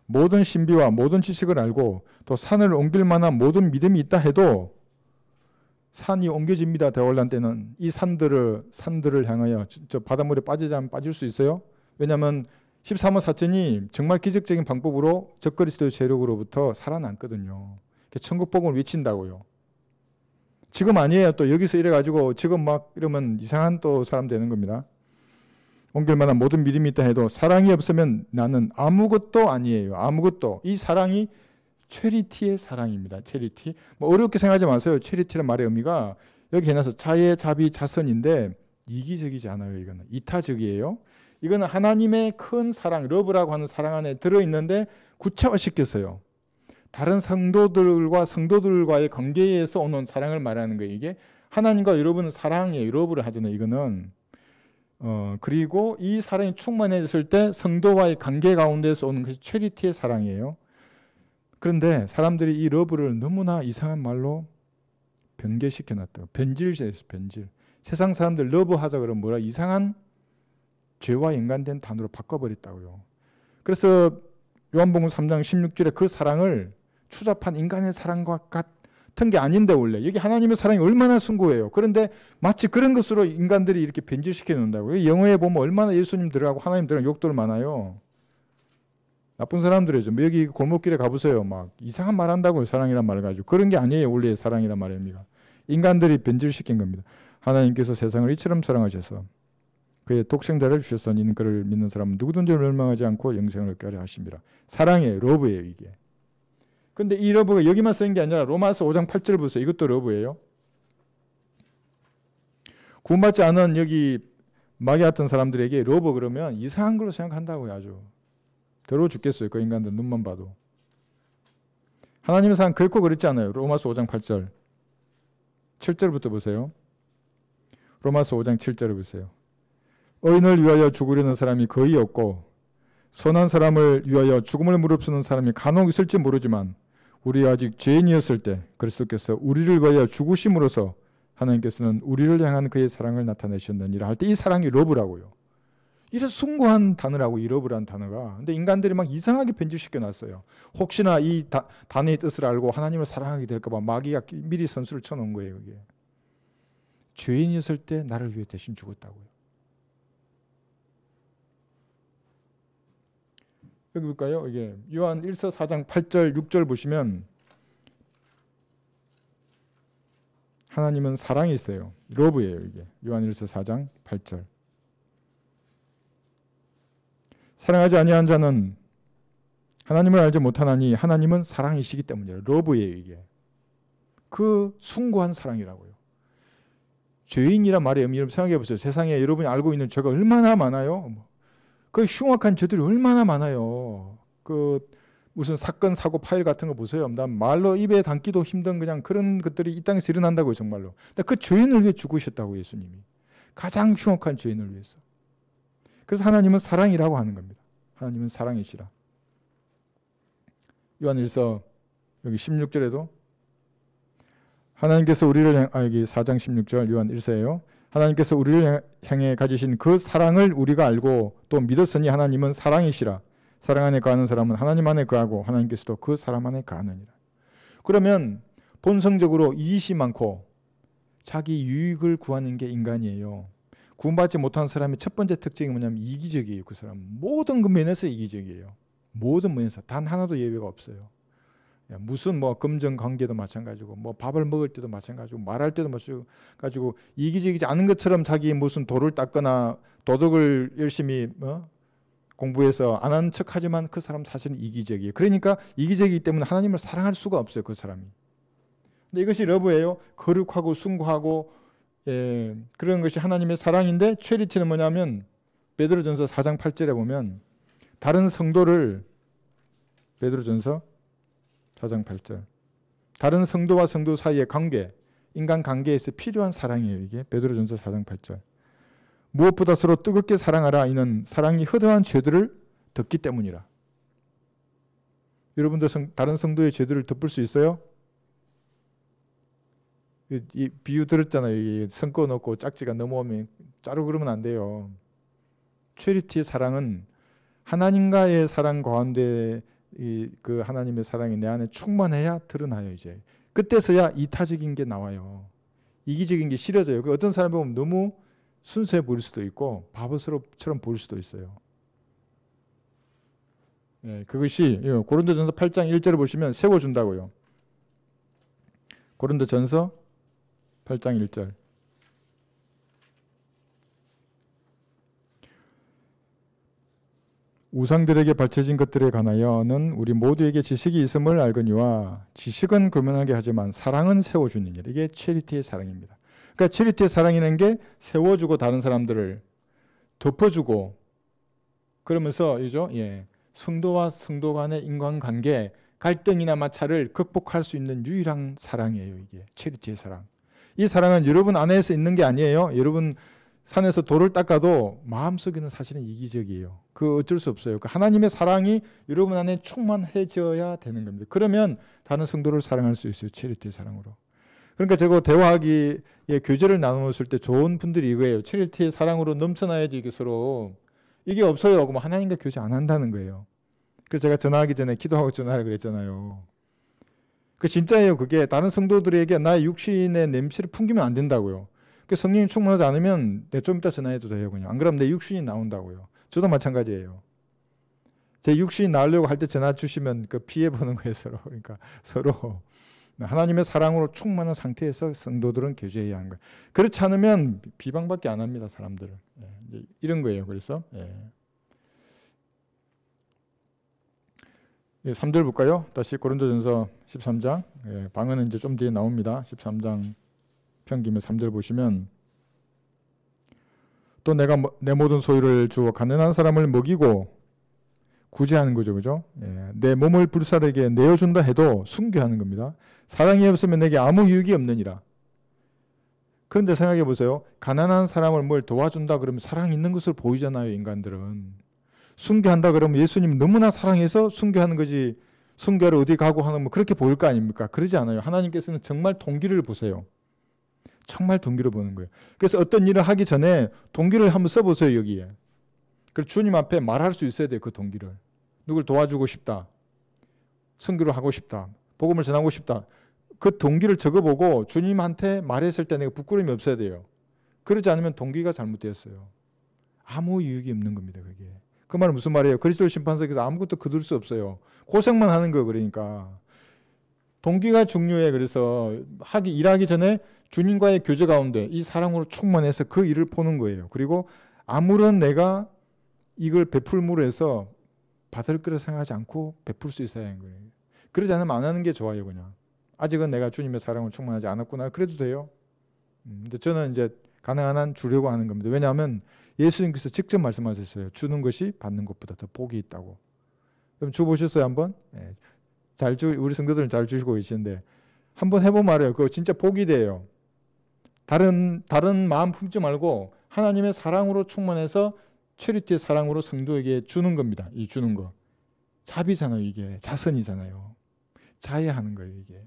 모든 신비와 모든 지식을 알고 또 산을 옮길 만한 모든 믿음이 있다 해도 산이 옮겨집니다. 대환란 때는 이 산들을 향하여 저 바닷물에 빠지자면 빠질 수 있어요. 왜냐하면 13호 사천이 정말 기적적인 방법으로 적그리스도의 세력으로부터 살아남거든요. 천국 복음을 외친다고요. 지금 아니에요. 또 여기서 이래가지고 지금 막 이러면 이상한 또 사람 되는 겁니다. 옮길 만한 모든 믿음이 있다 해도 사랑이 없으면 나는 아무것도 아니에요. 아무것도. 이 사랑이 체리티의 사랑입니다. 체리티. 뭐 어렵게 생각하지 마세요. 체리티란 말의 의미가 여기 해놔서 자애, 자비, 자선인데 이기적이지 않아요. 이거는 이타적이에요. 이거는 하나님의 큰 사랑, 러브라고 하는 사랑 안에 들어있는데 구체화시켰어요. 다른 성도들과의 관계에서 오는 사랑을 말하는 거예요. 이게 하나님과 여러분은 사랑이에요. 러브를 하잖아요. 이거는 그리고 이 사랑이 충만해졌을 때 성도와의 관계 가운데서 오는 것이 체리티의 사랑이에요. 그런데 사람들이 이 러브를 너무나 이상한 말로 변개시켜놨다고. 변질시켰어요. 변질. 세상 사람들 러브하자 그러면 뭐라 이상한 죄와 연관된 단어로 바꿔버렸다고요. 그래서 요한복음 3장 16절에 그 사랑을 추잡한 인간의 사랑과 같은 게 아닌데 원래 여기 하나님의 사랑이 얼마나 숭고해요. 그런데 마치 그런 것으로 인간들이 이렇게 변질시켜 놓는다고요. 영어에 보면 얼마나 예수님 들어가고 하나님 들어가고 욕들 많아요. 나쁜 사람들이죠. 여기 골목길에 가보세요. 막 이상한 말 한다고요. 사랑이란 말을 가지고. 그런 게 아니에요. 원래 사랑이란 말입니다. 인간들이 변질시킨 겁니다. 하나님께서 세상을 이처럼 사랑하셔서 그의 독생자를 주셨으니 이는 그를 믿는 사람은 누구든지 멸망하지 않고 영생을 얻게 하려 하심이라. 사랑이에요. 러브예요 이게. 근데 이 러브가 여기만 쓰인 게 아니라 로마서 5장 8절 보세요. 이것도 러브예요. 구원받지 않은 여기 마귀 같은 사람들에게 러브 그러면 이상한 걸로 생각한다고요. 아주 더러워 죽겠어요. 그 인간들 눈만 봐도. 하나님의 사랑 결코 그렇지 않아요. 로마서 5장 8절 7절부터 보세요. 로마서 5장 7절을 보세요. 의인을 위하여 죽으려는 사람이 거의 없고 선한 사람을 위하여 죽음을 무릅쓰는 사람이 간혹 있을지 모르지만 우리가 아직 죄인이었을 때 그리스도께서 우리를 위하여 죽으심으로써 하나님께서는 우리를 향한 그의 사랑을 나타내셨느니라 할 때 이 사랑이 러브라고요. 이런 숭고한 단어라고 이 러브라는 단어가. 근데 인간들이 막 이상하게 변질시켜 놨어요. 혹시나 이 단어의 뜻을 알고 하나님을 사랑하게 될까 봐 마귀가 미리 선수를 쳐놓은 거예요. 그게. 죄인이었을 때 나를 위해 대신 죽었다고요. 여기 볼까요? 이게 요한 1서 4장 8절 6절 보시면 하나님은 사랑이 있어요. 러브예요. 이게 요한 1서 4장 8절. 사랑하지 아니한 자는 하나님을 알지 못하나니 하나님은 사랑이시기 때문이에요. 러브예요. 이게. 그 숭고한 사랑이라고요. 죄인이란 말의 의미를 생각해 보세요. 세상에 여러분이 알고 있는 죄가 얼마나 많아요. 그 흉악한 죄들이 얼마나 많아요. 그 무슨 사건, 사고, 파일 같은 거 보세요. 난 말로 입에 담기도 힘든 그냥 그런 것들이 이 땅에서 일어난다고요. 정말로. 근데 그 죄인을 위해 죽으셨다고 예수님이. 가장 흉악한 죄인을 위해서. 그래서 하나님은 사랑이라고 하는 겁니다. 하나님은 사랑이시라. 요한일서 여기 16절에도 하나님께서 우리를 여기 4장 16절 요한일서예요. 하나님께서 우리를 향해 가지신 그 사랑을 우리가 알고 또 믿었으니 하나님은 사랑이시라. 사랑 안에 거하는 사람은 하나님 안에 거하고 하나님께서도 그 사람 안에 거하느니라. 그러면 본성적으로 이익이 많고 자기 유익을 구하는 게 인간이에요. 구원받지 못한 사람의 첫 번째 특징이 뭐냐면 이기적이에요. 그 사람 모든 그 면에서 이기적이에요. 모든 면에서 단 하나도 예외가 없어요. 무슨 뭐 금전 관계도 마찬가지고 뭐 밥을 먹을 때도 마찬가지고 말할 때도 마찬가지고 이기적이지 않은 것처럼 자기 무슨 도를 닦거나 도덕을 열심히 공부해서 안 하는 척하지만 그 사람 사실은 이기적이에요. 그러니까 이기적이기 때문에 하나님을 사랑할 수가 없어요. 그 사람이. 근데 이것이 러브예요. 거룩하고 숭고하고 그런 것이 하나님의 사랑인데 체리티는 뭐냐면 베드로전서 4장 8절에 보면 다른 성도를 베드로전서 4장 8절 다른 성도와 성도 사이의 관계 인간 관계에서 필요한 사랑이에요. 이게 베드로전서 4장 8절 무엇보다 서로 뜨겁게 사랑하라. 이는 사랑이 허다한 죄들을 덮기 때문이라. 여러분도 다른 성도의 죄들을 덮을 수 있어요? 이 비유 들었잖아요. 선 꺼놓고 짝지가 넘어오면 자르고 그러면 안 돼요. 체리티의 사랑은 하나님과의 사랑 가운데 그 하나님의 사랑이 내 안에 충만해야 드러나요. 이제 그때서야 이타적인 게 나와요. 이기적인 게 싫어져요. 어떤 사람이 보면 너무 순수해 보일 수도 있고 바보처럼 보일 수도 있어요. 그것이 고린도전서 8장 1절을 보시면 세워준다고요. 고린도전서 8장 1절 우상들에게 바쳐진 것들에 관하여는 우리 모두에게 지식이 있음을 알거니와 지식은 교만하게 하지만 사랑은 세워주느니라. 이게 체리티의 사랑입니다. 그러니까 체리티의 사랑이라는 게 세워주고 다른 사람들을 덮어주고 그러면서 성도와 성도 간의 인간관계 갈등이나 마찰을 극복할 수 있는 유일한 사랑이에요. 이게 체리티의 사랑. 이 사랑은 여러분 안에서 있는 게 아니에요. 여러분 산에서 돌을 닦아도 마음속에는 사실은 이기적이에요. 그 어쩔 수 없어요. 하나님의 사랑이 여러분 안에 충만해져야 되는 겁니다. 그러면 다른 성도를 사랑할 수 있어요. 체리티의 사랑으로. 그러니까 제가 대화하기에 교제를 나누었을 때 좋은 분들이 이거예요. 체리티의 사랑으로 넘쳐나야지 이게 서로. 이게 없어요. 그럼 하나님과 교제 안 한다는 거예요. 그래서 제가 전화하기 전에 기도하고 전화를 그랬잖아요. 그 진짜예요. 그게 다른 성도들에게 나의 육신의 냄새를 풍기면 안 된다고요. 그 성령이 충만하지 않으면 좀 이따 전화해도 돼요. 그냥. 안 그러면 내 육신이 나온다고요. 저도 마찬가지예요. 제 육신이 나오려고 할 때 전화 주시면 그 피해 보는 거예요. 서로. 그러니까 서로 하나님의 사랑으로 충만한 상태에서 성도들은 교제해야 하는 거예요. 그렇지 않으면 비방밖에 안 합니다. 사람들은. 이런 거예요. 그래서 3절 볼까요? 다시 고린도전서 13장. 방언은 이제 좀 뒤에 나옵니다. 13장 평기면 3절 보시면 또 내가 내 모든 소유를 주어 가난한 사람을 먹이고 구제하는 거죠. 그죠? 내 몸을 불살에게 내어준다 해도 순교하는 겁니다. 사랑이 없으면 내게 아무 유익이 없느니라. 그런데 생각해 보세요. 가난한 사람을 뭘 도와준다 그러면 사랑 있는 것으로 보이잖아요. 인간들은. 순교한다 그러면 예수님 너무나 사랑해서 순교하는 거지, 순교하러 어디 가고 하는 뭐 그렇게 보일 거 아닙니까? 그러지 않아요. 하나님께서는 정말 동기를 보세요. 정말 동기를 보는 거예요. 그래서 어떤 일을 하기 전에 동기를 한번 써보세요. 여기에. 그래서 주님 앞에 말할 수 있어야 돼요. 그 동기를. 누굴 도와주고 싶다. 선교를 하고 싶다. 복음을 전하고 싶다. 그 동기를 적어보고 주님한테 말했을 때 내가 부끄러움이 없어야 돼요. 그러지 않으면 동기가 잘못되었어요. 아무 유익이 없는 겁니다. 그게. 그 말은 무슨 말이에요? 그리스도 심판석에서 아무것도 거둘 수 없어요. 고생만 하는 거. 그러니까 동기가 중요해. 그래서 일하기 전에 주님과의 교제 가운데 이 사랑으로 충만해서 그 일을 보는 거예요. 그리고 아무런 내가 이걸 베풀므로 해서 받을 거라 생각하지 않고 베풀 수 있어야 하는 거예요. 그러지 않으면 안 하는 게 좋아요. 그냥 아직은 내가 주님의 사랑을 충만하지 않았구나. 그래도 돼요. 근데 저는 이제 가능한 한 주려고 하는 겁니다. 왜냐하면 예수님께서 직접 말씀하셨어요. 주는 것이 받는 것보다 더 복이 있다고. 그럼 주 보셨어요 한번? 우리 성도들은 잘 주시고 계시는데 한번 해보면 알아요. 그거 진짜 복이 돼요. 다른 마음 품지 말고 하나님의 사랑으로 충만해서 체리티의 사랑으로 성도에게 주는 겁니다. 이 주는 거. 자비잖아요. 이게 자선이잖아요. 자애하는 거예요. 이게.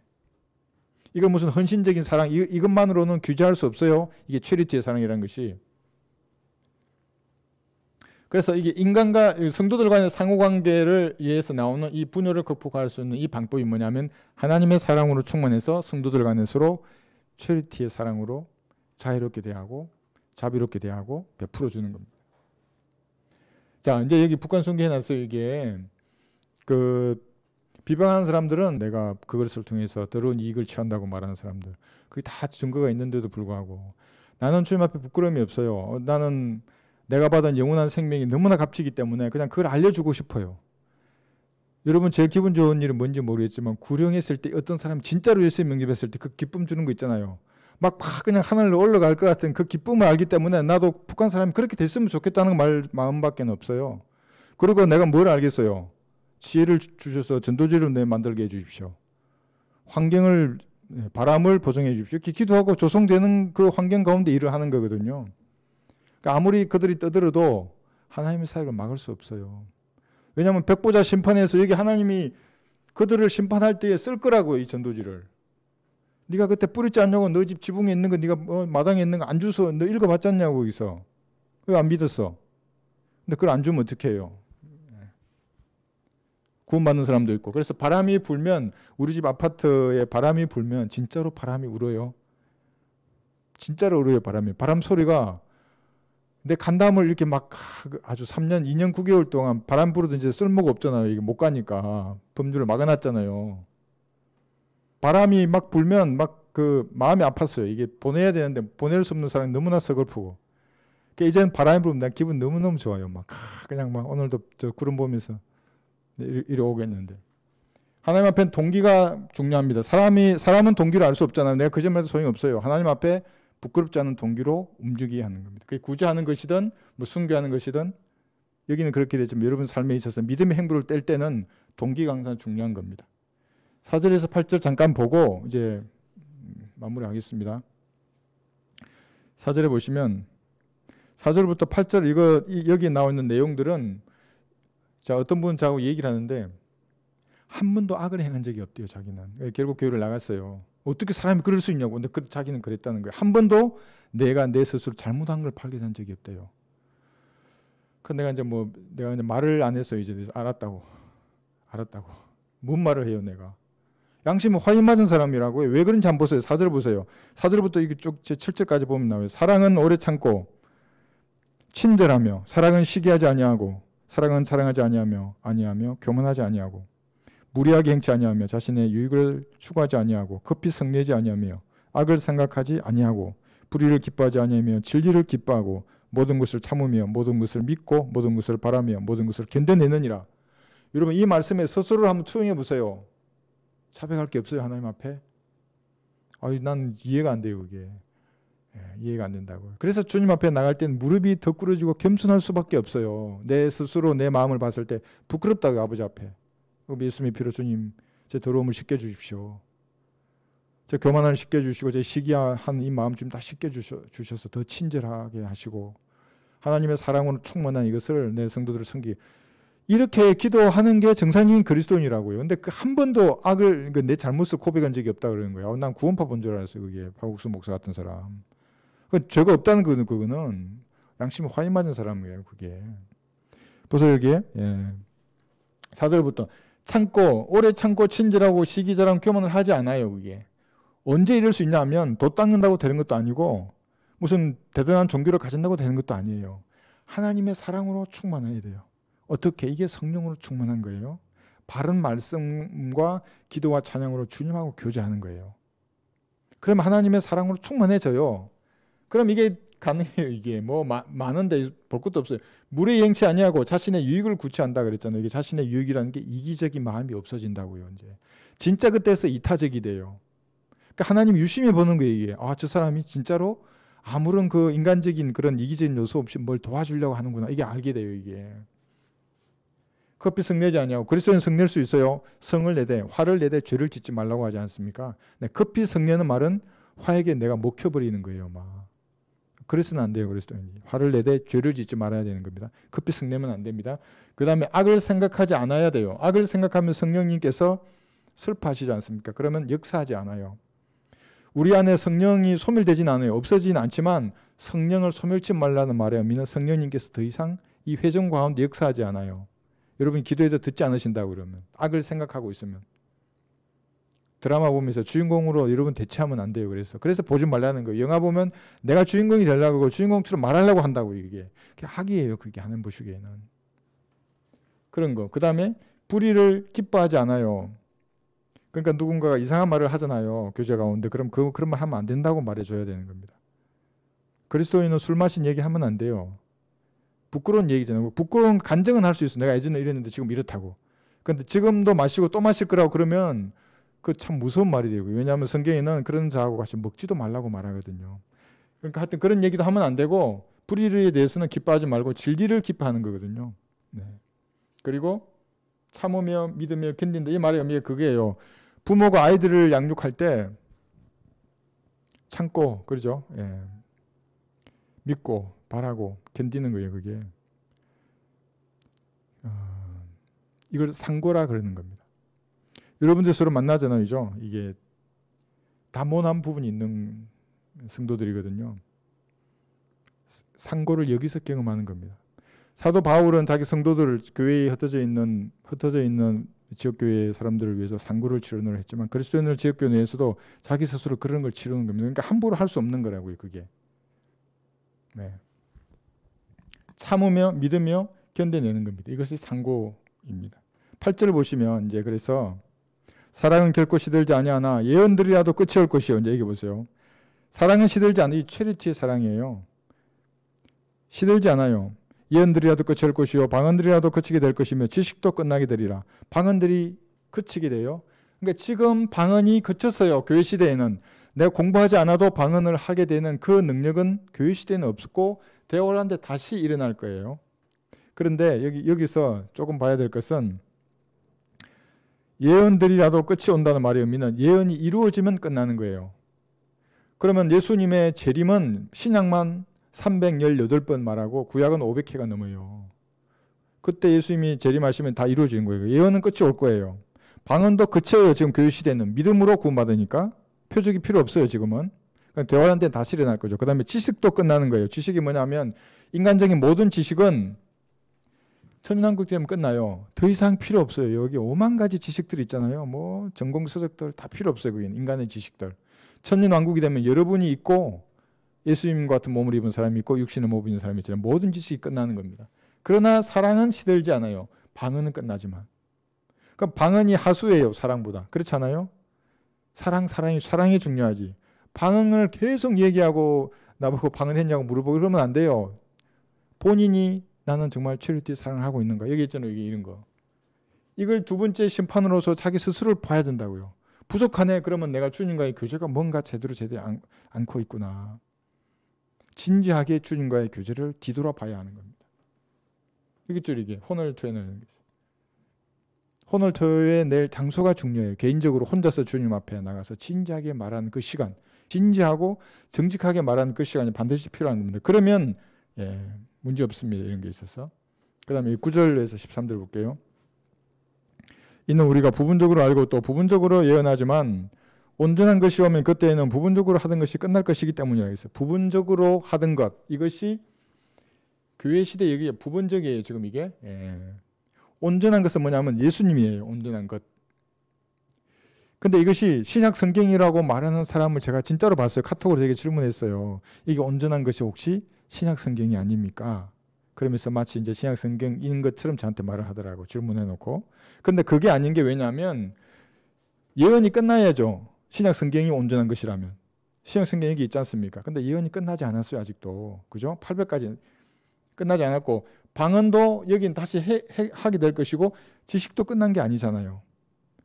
이건 무슨 헌신적인 사랑, 이것만으로는 규제할 수 없어요. 이게 체리티의 사랑이라는 것이. 그래서 이게 인간과 성도들 간의 상호관계를 위해서 나오는 이 분열을 극복할 수 있는 이 방법이 뭐냐면 하나님의 사랑으로 충만해서 성도들 간에 서로 체리티의 사랑으로 자애롭게 대하고 자비롭게 대하고 베풀어 주는 겁니다. 자, 이제 여기 북한 순교해 놨어요. 이게 비방하는 사람들은 내가 그것을 통해서 더러운 이익을 취한다고 말하는 사람들, 그게 다 증거가 있는데도 불구하고 나는 주님 앞에 부끄러움이 없어요. 나는 내가 받은 영원한 생명이 너무나 값지기 때문에 그냥 그걸 알려주고 싶어요. 여러분 제일 기분 좋은 일은 뭔지 모르겠지만 구령했을 때 어떤 사람이 진짜로 예수님 영접했을 때 그 기쁨 주는 거 있잖아요. 막 그냥 하늘로 올라갈 것 같은 그 기쁨을 알기 때문에 나도 북한 사람이 그렇게 됐으면 좋겠다는 마음밖에 없어요. 그리고 내가 뭘 알겠어요? 지혜를 주셔서 전도지를 만들게 해주십시오. 바람을 보정해 주십시오. 이렇게 기도하고 조성되는 그 환경 가운데 일을 하는 거거든요. 그러니까 아무리 그들이 떠들어도 하나님의 사역을 막을 수 없어요. 왜냐하면 백보자 심판에서 여기 하나님이 그들을 심판할 때에 쓸 거라고요. 이 전도지를. 네가 그때 뿌리지 않냐고, 너 집 지붕에 있는 거, 네가 마당에 있는 거 안 주서 너 읽어봤지 않냐고 거기서. 왜 안 믿었어? 근데 그걸 안 주면 어떻게 해요? 구원받는 사람도 있고. 그래서 바람이 불면, 우리 집 아파트에 바람이 불면 진짜로 바람이 울어요. 진짜로 울어요. 바람 소리가. 내 간담을 이렇게 막 아주 3년, 2년 9개월 동안 바람 불어도 이제 쓸모가 없잖아요. 이게 못 가니까. 범주를 막아놨잖아요. 바람이 막 불면 막 마음이 아팠어요. 이게 보내야 되는데 보낼 수 없는 사람이 너무나 서글프고. 그러니까 이제는 바람이 불면 난 기분 너무너무 좋아요. 막 그냥 막 오늘도 저 구름 보면서 이리 오겠는데. 하나님 앞엔 동기가 중요합니다. 사람은 동기를 알 수 없잖아요. 내가 거짓말해도 소용이 없어요. 하나님 앞에 부끄럽지 않은 동기로 움직이게 하는 겁니다. 그게 구제하는 것이든 뭐 순교하는 것이든 여기는 그렇게 되지만 여러분 삶에 있어서 믿음의 행보를 뗄 때는 동기가 항상 중요한 겁니다. 4절에서 8절 잠깐 보고 이제 마무리하겠습니다. 4절에 보시면 4절부터 8절 여기 나와 있는 내용들은 자 어떤 분은 저하고 얘기를 하는데 한 번도 악을 행한 적이 없대요. 자기는. 결국 교회를 나갔어요. 어떻게 사람이 그럴 수 있냐고. 근데 자기는 그랬다는 거예요. 한 번도 내가 내 스스로 잘못한 걸 발견한 적이 없대요. 그 내가 이제 말을 안 했어요. 이제 알았다고. 뭔 말을 해요, 내가. 양심은 화인 맞은 사람이라고요. 왜 그런지 한번 보세요. 4절 보세요. 4절부터 이게 쭉 7절까지 보면 나와요. 사랑은 오래 참고 친절하며 사랑은 시기하지 아니하고 사랑은 사랑하지 아니하며 교만하지 아니하고 무리하게 행치 아니하며 자신의 유익을 추구하지 아니하고 급히 성내지 아니하며 악을 생각하지 아니하고 불의를 기뻐하지 아니하며 진리를 기뻐하고 모든 것을 참으며 모든 것을 믿고 모든 것을 바라며 모든 것을 견뎌내느니라. 여러분 이 말씀에 스스로를 한번 투영해 보세요. 자백할 게 없어요 하나님 앞에? 난 이해가 안 돼요 그게. 이해가 안 된다고요. 그래서 주님 앞에 나갈 땐 무릎이 더 꿇어지고 겸손할 수밖에 없어요. 내 스스로 내 마음을 봤을 때 부끄럽다고 아버지 앞에. 예수님의 피로 주님 제 더러움을 씻겨 주십시오. 제 교만을 씻겨 주시고 제 시기한 이 마음 좀 다 씻겨 주셔서 더 친절하게 하시고 하나님의 사랑으로 충만한 이것을 내 성도들을 섬기 이렇게 기도하는 게 정상인 그리스도인이라고요. 근데 그 한 번도 악을 내 잘못을 고백한 적이 없다 그러는 거예요. 난 구원파 본 줄 알았어요. 그게 박욱수 목사 같은 사람. 그 죄가 없다는 그거는 양심 화이 맞은 사람이에요. 그게. 보세요 여기에 4절부터 참고 오래 참고 친절하고 시기자랑 교만을 하지 않아요. 그게. 언제 이럴 수 있냐 하면 돛 닦는다고 되는 것도 아니고 무슨 대단한 종교를 가진다고 되는 것도 아니에요. 하나님의 사랑으로 충만해야 돼요. 어떻게? 이게 성령으로 충만한 거예요. 바른 말씀과 기도와 찬양으로 주님하고 교제하는 거예요. 그럼 하나님의 사랑으로 충만해져요. 그럼 이게 가능해요. 이게 뭐 많은데 볼 것도 없어요. 무례히 행치 아니하고 자신의 유익을 구취한다 그랬잖아요. 이게 자신의 유익이라는 게 이기적인 마음이 없어진다고요. 이제 진짜 그때서 이타적이 돼요. 그러니까 하나님 유심히 보는 거예요. 이게 저 사람이 진짜로 아무런 그 인간적인 그런 이기적인 요소 없이 뭘 도와주려고 하는구나. 이게 알게 돼요. 이게 급히 성내지 아니하고 그리스도인 성낼 수 있어요. 성을 내되 화를 내되 죄를 짓지 말라고 하지 않습니까? 네, 급히 성내는 말은 화에게 내가 먹혀버리는 거예요. 막 그래서는 안 돼요. 그리스도인이 화를 내되 죄를 짓지 말아야 되는 겁니다. 급히 성내면 안 됩니다. 그 다음에 악을 생각하지 않아야 돼요. 악을 생각하면 성령님께서 슬퍼하시지 않습니까? 그러면 역사하지 않아요. 우리 안에 성령이 소멸되진 않아요. 없어지진 않지만 성령을 소멸치 말라는 말의 의미는 성령님께서 더 이상 이 회중 가운데 역사하지 않아요. 여러분이 기도해도 듣지 않으신다고 그러면 악을 생각하고 있으면 드라마 보면서 주인공으로 여러분 대체하면 안 돼요. 그래서 보지 말라는 거예요. 영화 보면 내가 주인공이 되려고 하고 주인공처럼 말하려고 한다고 이게 학이에요. 그게 하는 보시기에는 그런 거. 그 다음에 불의를 기뻐하지 않아요. 그러니까 누군가가 이상한 말을 하잖아요. 교제 가운데. 그럼 그런 말 하면 안 된다고 말해줘야 되는 겁니다. 그리스도인은 술 마신 얘기 하면 안 돼요. 부끄러운 얘기잖아요. 부끄러운 간증은 할 수 있어. 내가 예전에 이랬는데 지금 이렇다고. 그런데 지금도 마시고 또 마실 거라고 그러면 그 참 무서운 말이 되고. 왜냐하면 성경에는 그런 자하고 같이 먹지도 말라고 말하거든요. 그러니까 하여튼 그런 얘기도 하면 안 되고 불의에 대해서는 기뻐하지 말고 진리를 기뻐하는 거거든요. 네. 그리고 참으며 믿으며 견딘다. 이 말의 의미가 그게요. 부모가 아이들을 양육할 때 참고 그러죠. 믿고 바라고 견디는 거예요. 그게 이걸 상고라 그러는 겁니다. 여러분들 서로 만나잖아요. 이게 다모난 부분이 있는 성도들이거든요. 상고를 여기서 경험하는 겁니다. 사도 바울은 자기 성도들을 교회에 흩어져 있는 지역교회 사람들을 위해서 상고를 치르는 했지만 그리스도인들 지역교회 내에서도 자기 스스로 그런 걸 치르는 겁니다. 그러니까 함부로 할 수 없는 거라고요. 그게. 네. 참으며 믿으며 견뎌내는 겁니다. 이것이 상고입니다. 8절 보시면 이제 그래서 사랑은 결코 시들지 아니하나 예언들이라도 끝이 올 것이요. 이제 얘기해 보세요. 사랑은 시들지 않아요. 이 체리티의 사랑이에요. 시들지 않아요. 예언들이라도 끝이 올 것이요. 방언들이라도 그치게 될 것이며 지식도 끝나게 되리라. 방언들이 그치게 돼요. 그러니까 지금 방언이 그쳤어요. 교회 시대에는. 내가 공부하지 않아도 방언을 하게 되는 그 능력은 교회 시대에는 없었고 대화를 하는데 다시 일어날 거예요. 그런데 여기서 조금 봐야 될 것은 예언들이라도 끝이 온다는 말의 의미는 예언이 이루어지면 끝나는 거예요. 그러면 예수님의 재림은 신약만 318번 말하고 구약은 500회가 넘어요. 그때 예수님이 재림하시면 다 이루어지는 거예요. 예언은 끝이 올 거예요. 방언도 그쳐요. 지금 교회 시대는. 믿음으로 구원받으니까 표적이 필요 없어요. 지금은. 대화하는 데는 다시 일어날 거죠. 그 다음에 지식도 끝나는 거예요. 지식이 뭐냐면 인간적인 모든 지식은 천년왕국 되면 끝나요. 더 이상 필요 없어요. 여기 5만 가지 지식들이 있잖아요. 뭐 전공서적들 다 필요 없어요. 그게 인간의 지식들. 천년왕국이 되면 여러분이 있고 예수님 같은 몸을 입은 사람이 있고 육신의 몸을 입은 사람이 있잖아요. 모든 지식이 끝나는 겁니다. 그러나 사랑은 시들지 않아요. 방언은 끝나지만. 그럼 방언이 하수예요, 사랑보다. 그렇지 않아요? 사랑이 중요하지. 방언을 계속 얘기하고 나보고 방언했냐고 물어보고 그러면 안 돼요. 본인이 나는 정말 최루티 사랑을 하고 있는가? 여기 있잖아요, 여기 이런 거. 이걸 두 번째 심판으로서 자기 스스로를 봐야 된다고요. 부족하네. 그러면 내가 주님과의 교제가 뭔가 제대로 않고 있구나. 진지하게 주님과의 교제를 뒤돌아봐야 하는 겁니다. 이겠죠, 이게 혼혈토회는. 혼혈토회에 낼 장소가 중요해요. 개인적으로 혼자서 주님 앞에 나가서 진지하게 말하는 그 시간, 진지하고 정직하게 말하는 그 시간이 반드시 필요한 겁니다. 그러면 문제 없습니다. 이런 게 있어서. 그 다음에 9절에서 13절 볼게요. 이는 우리가 부분적으로 알고 또 부분적으로 예언하지만 온전한 것이 오면 그때에는 부분적으로 하던 것이 끝날 것이기 때문이라 했어요. 부분적으로 하던 것, 이것이 교회 시대 여기 부분적이에요. 지금 이게. 온전한 것은 뭐냐면 예수님이에요. 온전한 것. 근데 이것이 신약 성경이라고 말하는 사람을 제가 진짜로 봤어요. 카톡으로 되게 질문했어요. 이게 온전한 것이 혹시 신약 성경이 아닙니까? 그러면서 마치 이제 신약 성경인 것처럼 저한테 말을 하더라고. 질문해놓고. 근데 그게 아닌 게 왜냐하면 예언이 끝나야죠. 신약 성경이 온전한 것이라면. 신약 성경이 여기 있지 않습니까? 근데 예언이 끝나지 않았어요. 아직도. 그죠? 800까지 끝나지 않았고 방언도 여긴 다시 하게 될 것이고 지식도 끝난 게 아니잖아요.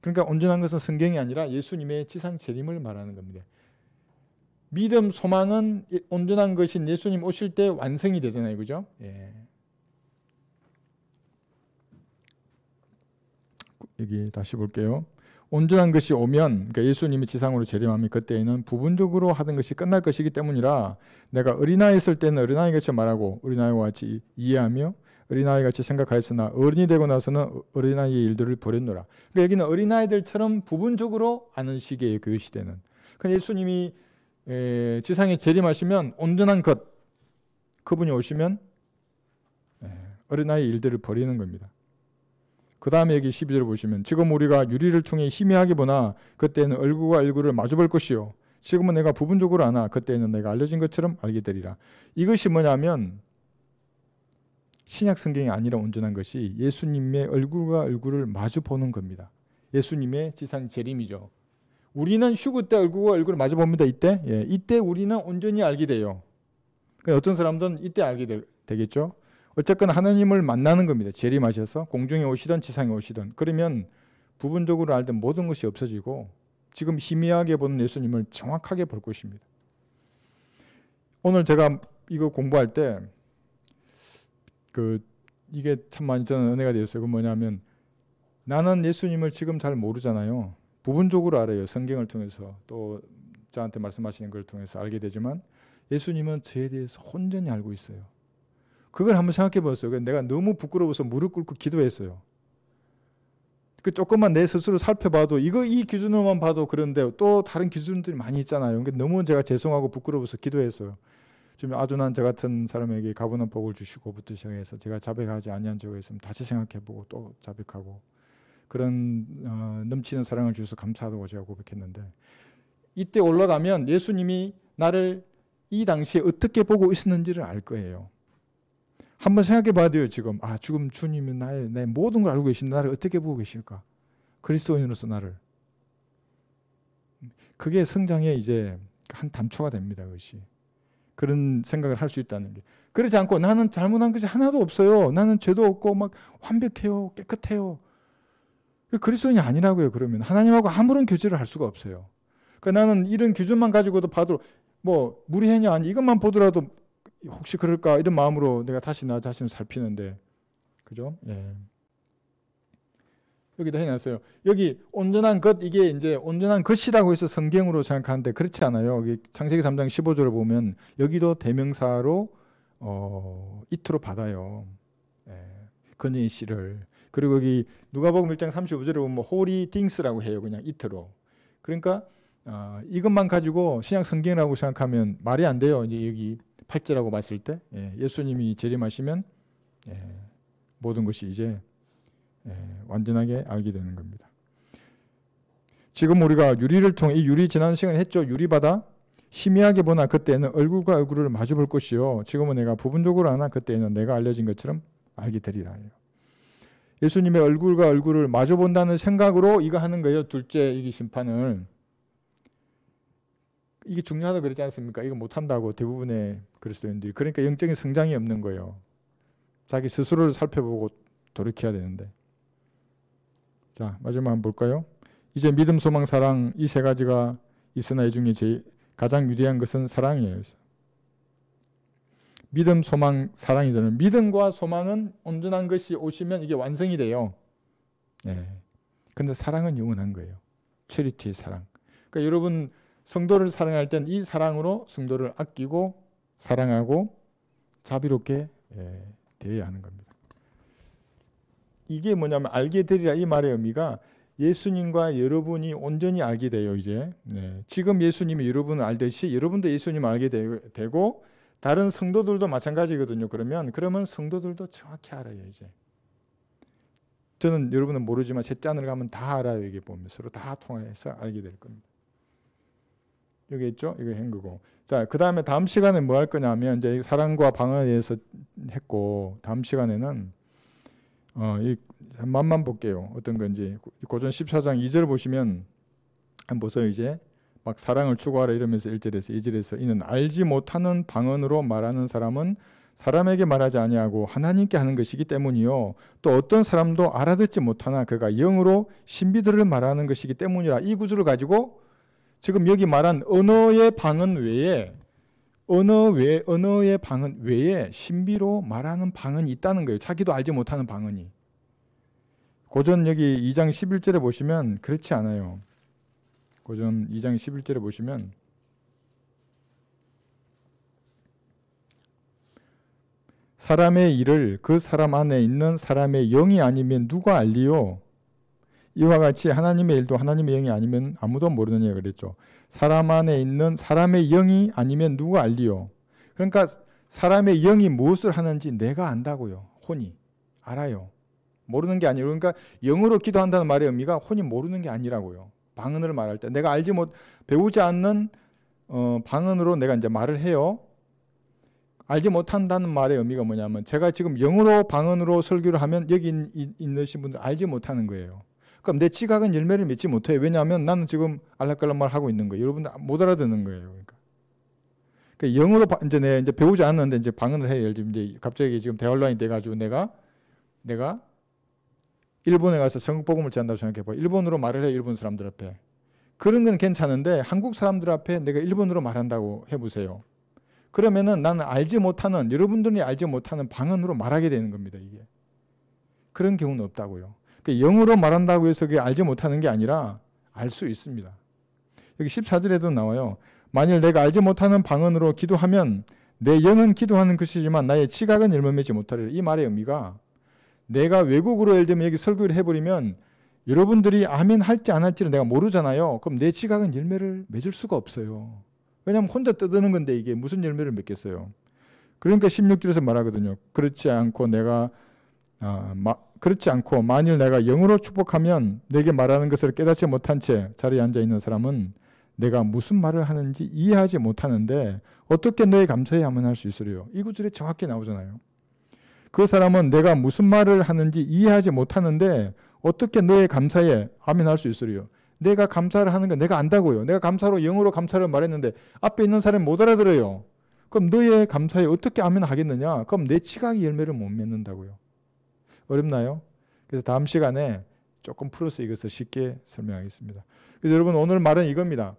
그러니까 온전한 것은 성경이 아니라 예수님의 지상 재림을 말하는 겁니다. 믿음, 소망은 온전한 것인 예수님 오실 때 완성이 되잖아요. 그죠? 여기 다시 볼게요. 온전한 것이 오면, 그러니까 예수님이 지상으로 재림하면 그때에는 부분적으로 하던 것이 끝날 것이기 때문이라 내가 어린아이였을 때는 어린아이같이 말하고 어린아이와 같이 이해하며 어린아이같이 생각하였으나 어른이 되고 나서는 어린아이의 일들을 버렸노라. 그러니까 여기는 어린아이들처럼 부분적으로 아는 시기예요. 교회 시대는. 그러니까 예수님이 지상에 재림하시면 온전한 것, 그분이 오시면 어린아이의 일들을 버리는 겁니다. 그 다음에 여기 12절을 보시면 지금 우리가 유리를 통해 희미하게 보나 그때는 얼굴과 얼굴을 마주볼 것이요 지금은 내가 부분적으로 아나 그때는 내가 알려진 것처럼 알게 되리라. 이것이 뭐냐면 신약 성경이 아니라 온전한 것이 예수님의 얼굴과 얼굴을 마주보는 겁니다. 예수님의 지상 재림이죠. 우리는 휴거 때 얼굴과 얼굴을 마주봅니다. 이때 이때 우리는 온전히 알게 돼요. 어떤 사람들은 이때 알게 되겠죠. 어쨌건 하나님을 만나는 겁니다. 재림하셔서 공중에 오시든 지상에 오시든. 그러면 부분적으로 알던 모든 것이 없어지고 지금 희미하게 보는 예수님을 정확하게 볼 것입니다. 오늘 제가 이거 공부할 때 이게 참 많이 저는 은혜가 되었어요. 그 뭐냐면 나는 예수님을 지금 잘 모르잖아요. 부분적으로 알아요. 성경을 통해서 또 저한테 말씀하시는 걸 통해서 알게 되지만 예수님은 저에 대해서 온전히 알고 있어요. 그걸 한번 생각해 봤어요. 내가 너무 부끄러워서 무릎 꿇고 기도했어요. 그 조금만 내 스스로 살펴봐도 이 기준으로만 봐도 그런데 또 다른 기준들이 많이 있잖아요. 너무 제가 죄송하고 부끄러워서 기도했어요. 좀 아주 난 저 같은 사람에게 가분한 복을 주시고부터 시작해서 제가 자백하지 아니한 적이 있으면 다시 생각해보고 또 자백하고 그런 넘치는 사랑을 주셔서 감사하다고 제가 고백했는데 이때 올라가면 예수님이 나를 이 당시에 어떻게 보고 있었는지를 알 거예요. 한번 생각해 봐야 돼요. 지금 지금 주님이 내 모든 걸 알고 계신데 나를 어떻게 보고 계실까? 그리스도인으로서 나를. 그게 성장의 이제 한 단초가 됩니다. 그것이. 그런 생각을 할 수 있다는 게. 그렇지 않고 나는 잘못한 것이 하나도 없어요. 나는 죄도 없고 막 완벽해요. 깨끗해요. 그리스도인이 아니라고요. 그러면 하나님하고 아무런 교제를 할 수가 없어요. 그러니까 나는 이런 기준만 가지고도 봐도 뭐 무리했냐 아니 이것만 보더라도 혹시 그럴까 이런 마음으로 내가 다시 나 자신을 살피는데 그죠? 여기다 해놨어요. 여기 온전한 것 이게 이제 온전한 것이라고 해서 성경으로 생각하는데 그렇지 않아요. 여기 창세기 3장 15절을 보면 여기도 대명사로 이트로 받아요. 건의 씨를. 그리고 여기 누가복음 1장 35절에 보면 holy things라고 해요. 그냥 이트로. 그러니까 이것만 가지고 신약 성경이라고 생각하면 말이 안 돼요. 이제 여기 8절하고 봤을 때 예수님이 재림하시면 모든 것이 이제 완전하게 알게 되는 겁니다. 지금 우리가 유리를 통해 이 유리 지난 시간에 했죠. 유리바다 희미하게 보나 그때는 얼굴과 얼굴을 마주 볼 것이요 지금은 내가 부분적으로 아나 그때는 내가 알려진 것처럼 알게 되리라 해요. 예수님의 얼굴과 얼굴을 마주 본다는 생각으로 이거 하는 거예요. 둘째 이게 심판을. 이게 중요하다고 그러지 않습니까? 이거 못한다고 대부분의 그리스도인들이. 그러니까 영적인 성장이 없는 거예요. 자기 스스로를 살펴보고 돌이켜야 되는데. 자, 마지막 한번 볼까요? 이제 믿음, 소망, 사랑 이 세 가지가 있으나 이 중에 가장 위대한 것은 사랑이에요. 믿음, 소망, 사랑이잖아요. 믿음과 소망은 온전한 것이 오시면 이게 완성이 돼요. 네. 근데 사랑은 영원한 거예요. 체리티의 사랑. 그러니까 여러분 성도를 사랑할 땐 이 사랑으로 성도를 아끼고 사랑하고 자비롭게 대해야 하는 겁니다. 이게 뭐냐면 알게 되리라 이 말의 의미가 예수님과 여러분이 온전히 알게 돼요. 이제 지금 예수님이 여러분을 알듯이 여러분도 예수님을 알게 되고 다른 성도들도 마찬가지거든요. 그러면 성도들도 정확히 알아요. 이제 저는 여러분은 모르지만 제 짠을 가면 다 알아요. 이게 보면 서로 다 통해서 알게 될 겁니다. 여기 있죠? 이거 한 거고. 자, 그 다음에 다음 시간에 뭐 할 거냐면 이제 사랑과 방언에 대해서 했고 다음 시간에는 이 맛만 볼게요. 어떤 건지. 고전 14장 2절 보시면 한번 보세요. 이제 막 사랑을 추구하라 이러면서 1절에서 2절에서 이는 알지 못하는 방언으로 말하는 사람은 사람에게 말하지 아니하고 하나님께 하는 것이기 때문이요. 또 어떤 사람도 알아듣지 못하나 그가 영으로 신비들을 말하는 것이기 때문이라. 이 구절을 가지고 지금 여기 말한 언어의 방언 외에 언어의 방언 외에 신비로 말하는 방언이 있다는 거예요. 자기도 알지 못하는 방언이. 고전 여기 2장 11절에 보시면 그렇지 않아요. 고전 2장 11절에 보시면 사람의 일을 그 사람 안에 있는 사람의 영이 아니면 누가 알리요? 이와 같이 하나님의 일도 하나님의 영이 아니면 아무도 모르느냐 그랬죠. 사람 안에 있는 사람의 영이 아니면 누가 알리요? 그러니까 사람의 영이 무엇을 하는지 내가 안다고요. 혼이 알아요. 모르는 게 아니에요. 그러니까 영으로 기도한다는 말의 의미가 혼이 모르는 게 아니라고요. 방언을 말할 때 내가 배우지 않는 방언으로 내가 이제 말을 해요. 알지 못한다는 말의 의미가 뭐냐면 제가 지금 영으로 방언으로 설교를 하면 여기 있는 분들 알지 못하는 거예요. 그럼 내 지각은 열매를 맺지 못해요. 왜냐하면 나는 지금 알락갈락 말 하고 있는 거예요. 여러분들 못 알아듣는 거예요. 그러니까 영으로 이제 내가 이제 배우지 않았는데 이제 방언을 해요. 예를 들면 이제 갑자기 지금 대화론이 돼가지고 내가 일본에 가서 성복음을 전한다고 생각해봐. 일본어로 말을 해요. 일본 사람들 앞에. 그런 건 괜찮은데 한국 사람들 앞에 내가 일본어로 말한다고 해보세요. 그러면은 나는 여러분들이 알지 못하는 방언으로 말하게 되는 겁니다. 이게. 그런 경우는 없다고요. 그러니까 영어로 말한다고 해서 그게 알지 못하는 게 아니라 알 수 있습니다. 여기 14절에도 나와요. 만일 내가 알지 못하는 방언으로 기도하면 내 영은 기도하는 것이지만 나의 지각은 열매맺지 못하리라. 이 말의 의미가 내가 외국어로 예를 들면 여기 설교를 해버리면 여러분들이 아멘 할지 안 할지를 내가 모르잖아요. 그럼 내 지각은 열매를 맺을 수가 없어요. 왜냐하면 혼자 떠드는 건데 이게 무슨 열매를 맺겠어요. 그러니까 16절에서 말하거든요. 그렇지 않고 만일 내가 영으로 축복하면 내게 말하는 것을 깨닫지 못한 채 자리에 앉아 있는 사람은 내가 무슨 말을 하는지 이해하지 못하는데 어떻게 너의 감사에 아멘할 수 있으리요. 이 구절에 정확히 나오잖아요. 그 사람은 내가 무슨 말을 하는지 이해하지 못하는데 어떻게 너의 감사에 아멘할 수 있으리요. 내가 감사를 하는 건 내가 안다고요. 내가 감사로 영어로 감사를 말했는데 앞에 있는 사람이 못 알아들어요. 그럼 너의 감사에 어떻게 아멘하겠느냐. 그럼 내 지각이 열매를 못 맺는다고요. 어렵나요? 그래서 다음 시간에 조금 풀어서 이것을 쉽게 설명하겠습니다. 그래서 여러분 오늘 말은 이겁니다.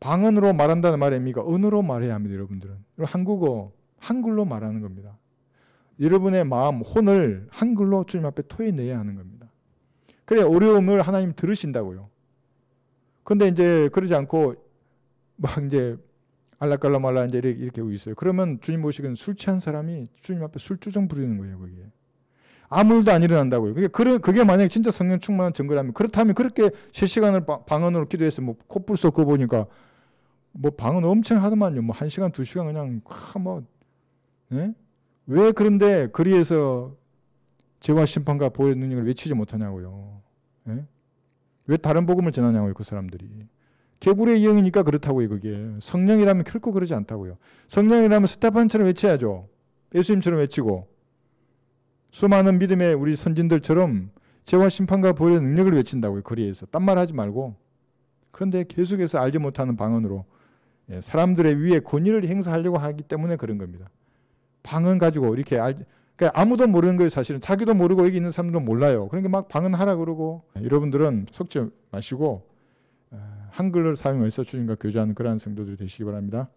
방언으로 말한다는 말의 의미가 언어로 말해야 합니다. 여러분들은. 한글로 말하는 겁니다. 여러분의 마음, 혼을 한글로 주님 앞에 토해내야 하는 겁니다. 그래 어려움을 하나님 들으신다고요. 근데 이제 그러지 않고 막 이제 알락갈락말라 이제 이렇게 하고 있어요. 그러면 주님 보시기엔 술 취한 사람이 주님 앞에 술주정 부리는 거예요. 그게. 아무 일도 안 일어난다고요. 그게 만약에 진짜 성령 충만한 증거라면 그렇다면 그렇게 3시간을 방언으로 기도해서 뭐 코뿔 썩고 보니까 뭐 방언 엄청 하더만요. 뭐 1시간, 2시간 그냥 예? 왜 그런데 거리에서 죄와 심판과 보혈의 능력을 외치지 못하냐고요. 예? 왜 다른 복음을 전하냐고요. 그 사람들이. 개구리의 영이니까 그렇다고요. 그게. 성령이라면 결코 그러지 않다고요. 성령이라면 스테판처럼 외쳐야죠. 예수님처럼 외치고 수많은 믿음의 우리 선진들처럼 죄와 심판과 벌의 능력을 외친다고요. 거리에서. 딴 말 하지 말고. 그런데 계속해서 알지 못하는 방언으로 사람들의 위에 권위를 행사하려고 하기 때문에 그런 겁니다. 방언 가지고 이렇게 그러니까 아무도 모르는 거예요. 사실은 자기도 모르고 여기 있는 사람들은 몰라요. 그러니까 막 방언하라 그러고. 여러분들은 속지 마시고 한글을 사용해서 주님과 교제하는 그러한 성도들이 되시기 바랍니다.